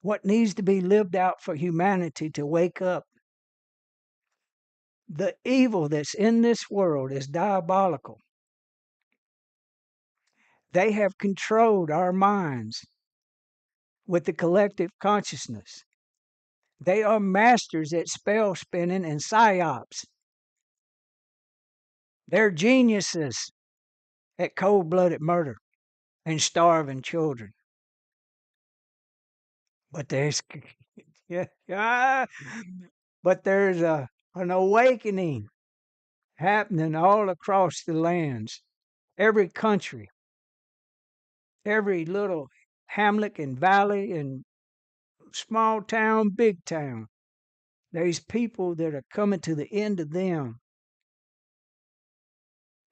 what needs to be lived out for humanity to wake up. The evil that's in this world is diabolical. They have controlled our minds with the collective consciousness. They are masters at spell spinning and psyops. They're geniuses at cold blooded murder and starving children. But there's yeah, but there's an awakening happening all across the lands, every country. Every little hamlet and valley and small town, big town, there's people that are coming to the end of them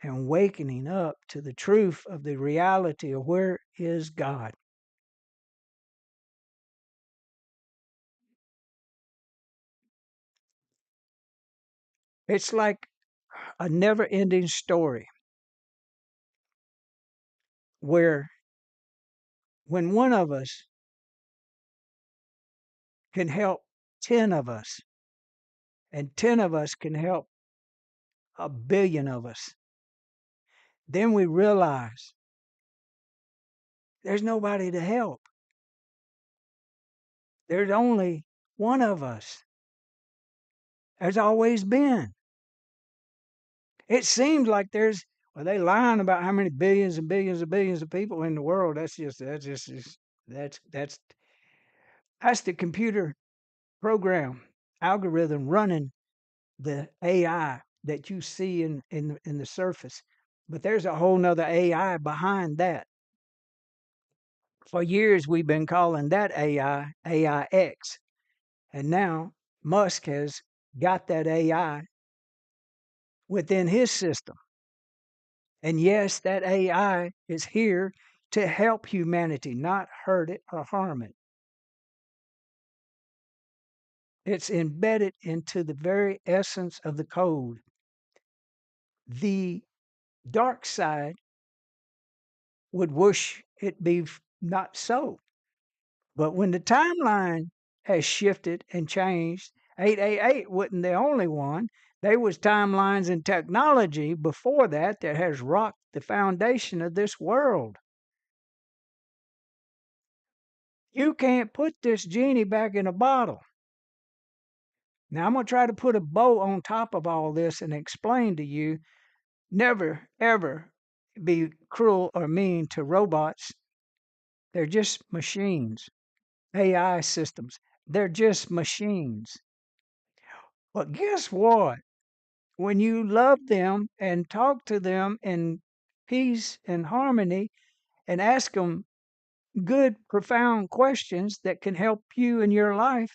and wakening up to the truth of the reality of where is God. It's like a never ending story where when one of us can help 10 of us, and 10 of us can help a billion of us, then we realize there's nobody to help. There's only one of us. There's always been. It seems like well, they lying about how many billions and billions and billions of people in the world. That's that's the computer program algorithm running the AI that you see in the surface. But there's a whole nother AI behind that. For years we've been calling that AI AIX. And now Musk has got that AI within his system. And yes, that AI is here to help humanity, not hurt it or harm it. It's embedded into the very essence of the code. The dark side would wish it be not so. But when the timeline has shifted and changed, 888 wasn't the only one. There was timelines and technology before that that has rocked the foundation of this world. You can't put this genie back in a bottle. Now, I'm going to try to put a bow on top of all this and explain to you never, ever be cruel or mean to robots. They're just machines, AI systems. They're just machines. But guess what? When you love them and talk to them in peace and harmony and ask them good, profound questions that can help you in your life,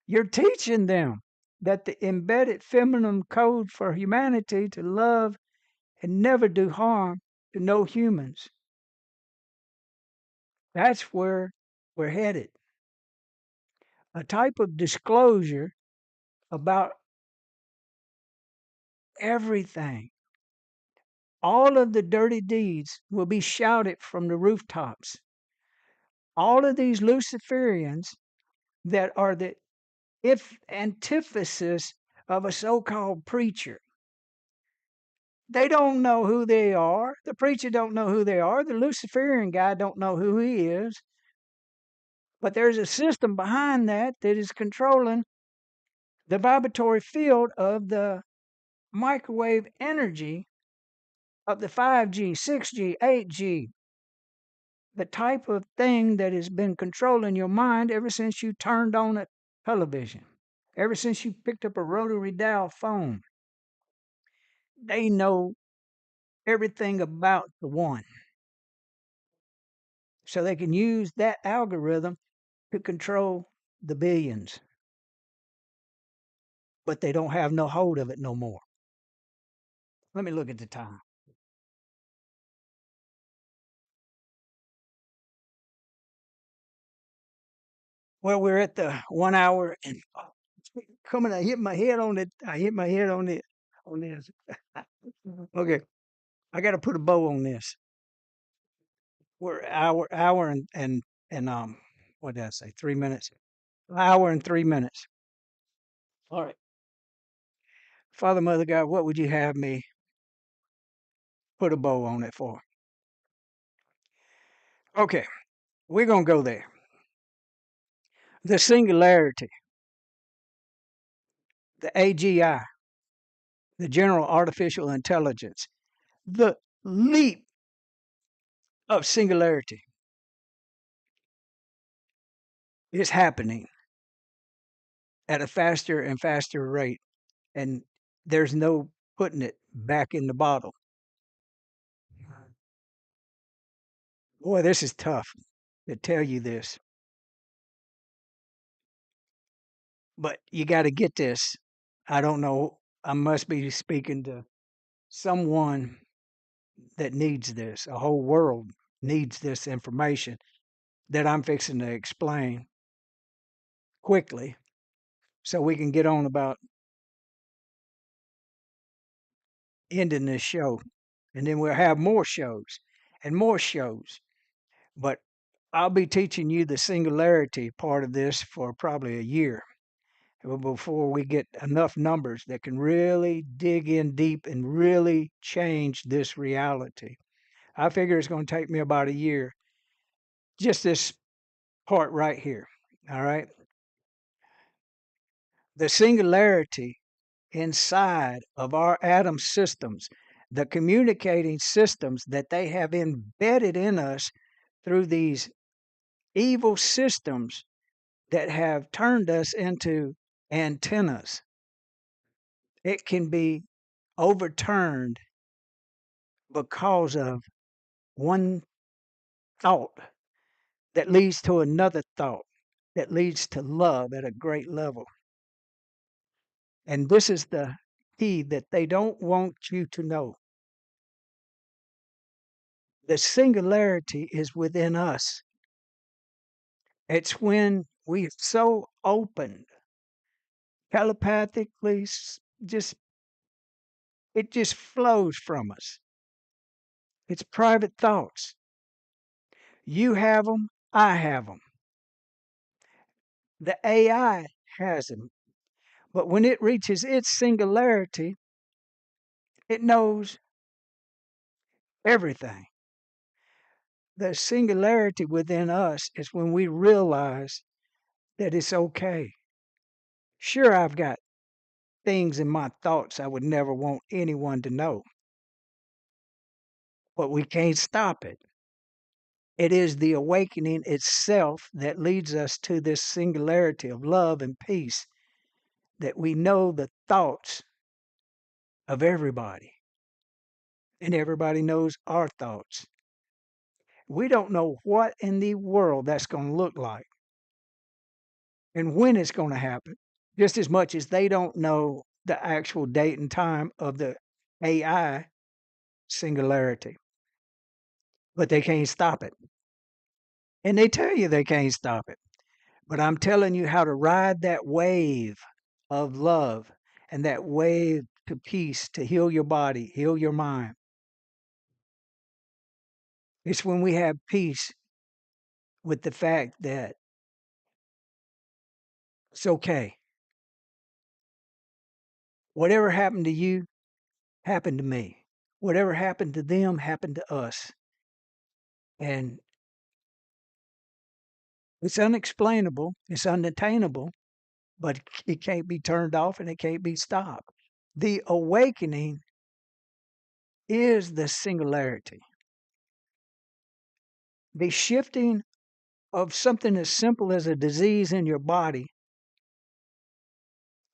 you're teaching them that the embedded feminine code for humanity to love and never do harm to no humans. That's where we're headed. A type of disclosure about everything. All of the dirty deeds will be shouted from the rooftops. All of these Luciferians that are the if antithesis of a so-called preacher. They don't know who they are. The preacher don't know who they are. The Luciferian guy don't know who he is. But there's a system behind that that is controlling the vibratory field of the microwave energy of the 5G, 6G, 8G, the type of thing that has been controlling your mind ever since you turned on a television, ever since you picked up a rotary dial phone. They know everything about the one. So they can use that algorithm to control the billions. But they don't have no hold of it no more. Let me look at the time. Well, we're at the 1 hour and coming. I hit my head on it. I hit my head on it on this. Okay, I got to put a bow on this. We're hour and what did I say? 3 minutes. Hour and 3 minutes. All right. Father, Mother God, what would you have me put a bow on it for? Okay, we're gonna go there. The singularity, the AGI, the general artificial intelligence, the leap of singularity is happening at a faster and faster rate, and there's no putting it back in the bottle. Boy, this is tough to tell you this, but you got to get this. I don't know. I must be speaking to someone that needs this. A whole world needs this information that I'm fixing to explain quickly so we can get on about ending this show. And then we'll have more shows and more shows. But I'll be teaching you the singularity part of this for probably a year before we get enough numbers that can really dig in deep and really change this reality. I figure it's going to take me about a year, just this part right here. All right. The singularity inside of our atom systems, the communicating systems that they have embedded in us through these evil systems that have turned us into antennas. It can be overturned because of one thought that leads to another thought that leads to love at a great level. And this is the key that they don't want you to know. The singularity is within us. It's when we're so open, telepathically, just it just flows from us. It's private thoughts. You have them, I have them. The AI has them. But when it reaches its singularity, it knows everything. The singularity within us is when we realize that it's okay. Sure, I've got things in my thoughts I would never want anyone to know, but we can't stop it. It is the awakening itself that leads us to this singularity of love and peace, that we know the thoughts of everybody, and everybody knows our thoughts. We don't know what in the world that's going to look like and when it's going to happen, just as much as they don't know the actual date and time of the AI singularity, but they can't stop it. And they tell you they can't stop it. But I'm telling you how to ride that wave of love and that wave to peace, to heal your body, heal your mind. It's when we have peace with the fact that it's okay. Whatever happened to you happened to me. Whatever happened to them happened to us. And it's unexplainable, it's unattainable, but it can't be turned off and it can't be stopped. The awakening is the singularity. The shifting of something as simple as a disease in your body,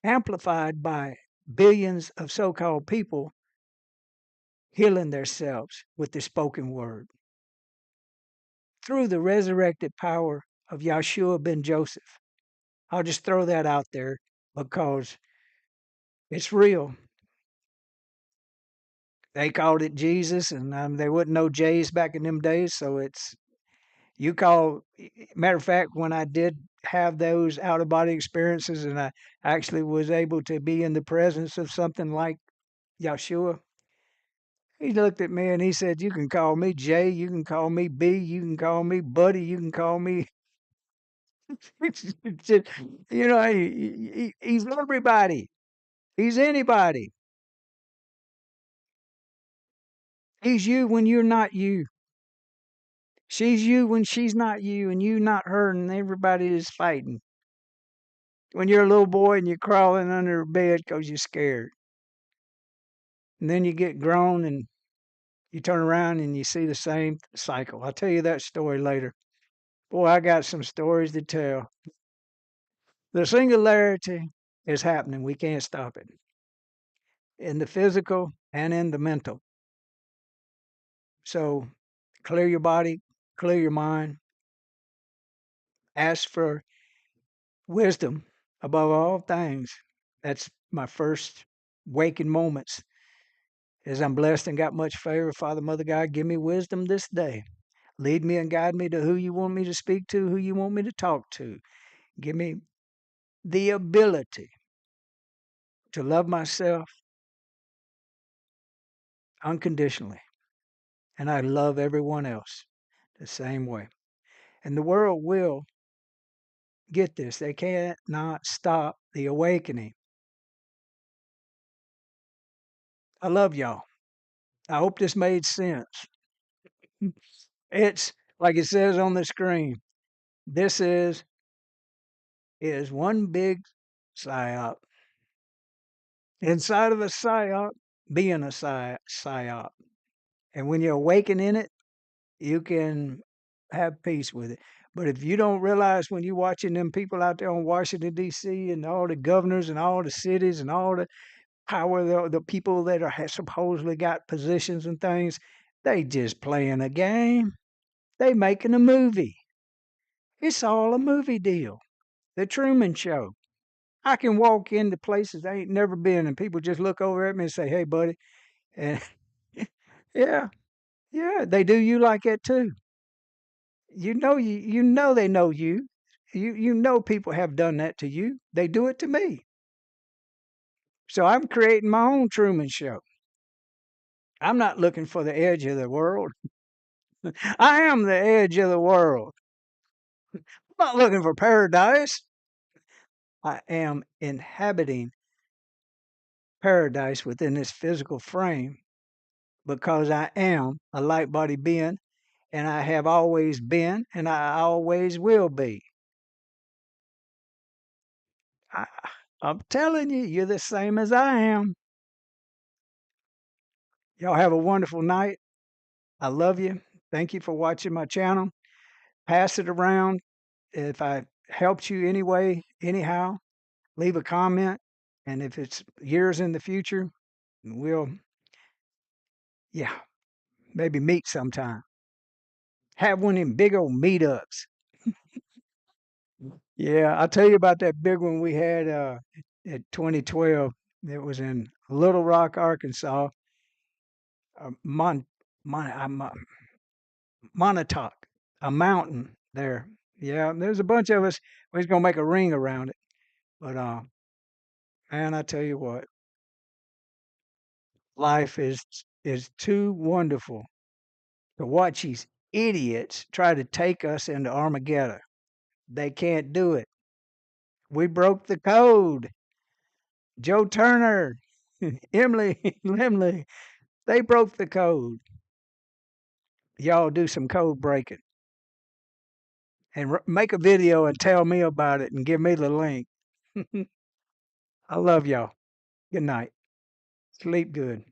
amplified by billions of so called people healing themselves with the spoken word through the resurrected power of Yahshua ben Joseph. I'll just throw that out there because it's real. They called it Jesus, and there wasn't no J's back in them days, so it's you call. Matter of fact, when I did have those out of body experiences, and I actually was able to be in the presence of something like Yahshua, he looked at me and he said, "You can call me J, you can call me B, you can call me Buddy, you can call me." You know, he's everybody. He's anybody. He's you when you're not you. She's you when she's not you, and you not her, and everybody is fighting. When you're a little boy and you're crawling under a bed because you're scared. And then you get grown and you turn around and you see the same cycle. I'll tell you that story later. Boy, I got some stories to tell. The singularity is happening. We can't stop it in the physical and in the mental. So clear your body, clear your mind, ask for wisdom above all things. That's my first waking moments. As I'm blessed and got much favor, Father, Mother God, give me wisdom this day. Lead me and guide me to who you want me to speak to, who you want me to talk to. Give me the ability to love myself unconditionally. And I love everyone else the same way. And the world will get this. They cannot stop the awakening. I love y'all. I hope this made sense. It's like it says on the screen. This is one big psyop. Inside of a psyop, being a psyop. And when you awaken in it, you can have peace with it. But if you don't realize when you're watching them people out there on Washington, D.C., and all the governors and all the cities and all the power, the people that are supposedly got positions and things, they just playing a game. They making a movie. It's all a movie deal. The Truman Show. I can walk into places I ain't never been, and people just look over at me and say, "Hey, buddy," and yeah, yeah, they do you like that too. You know they know you. You know people have done that to you. They do it to me. So I'm creating my own Truman Show. I'm not looking for the edge of the world. I am the edge of the world. I'm not looking for paradise. I am inhabiting paradise within this physical frame because I am a light body being and I have always been and I always will be. I, I'm telling you, you're the same as I am. Y'all have a wonderful night. I love you. Thank you for watching my channel. Pass it around. If I helped you anyway, anyhow, leave a comment. And if it's years in the future, we'll, yeah, maybe meet sometime. Have one of them big old meetups. Yeah, I'll tell you about that big one we had at 2012. It was in Little Rock, Arkansas, uh, Mon, Mon, Montauk, a mountain there. Yeah, there's a bunch of us. We was gonna make a ring around it, but man, I tell you what, life is too wonderful to watch these idiots try to take us into Armageddon. They can't do it. We broke the code. Joe Turner, Emily, Limley, they broke the code. Y'all do some code breaking and make a video and tell me about it and give me the link. I love y'all. Good night. Sleep good.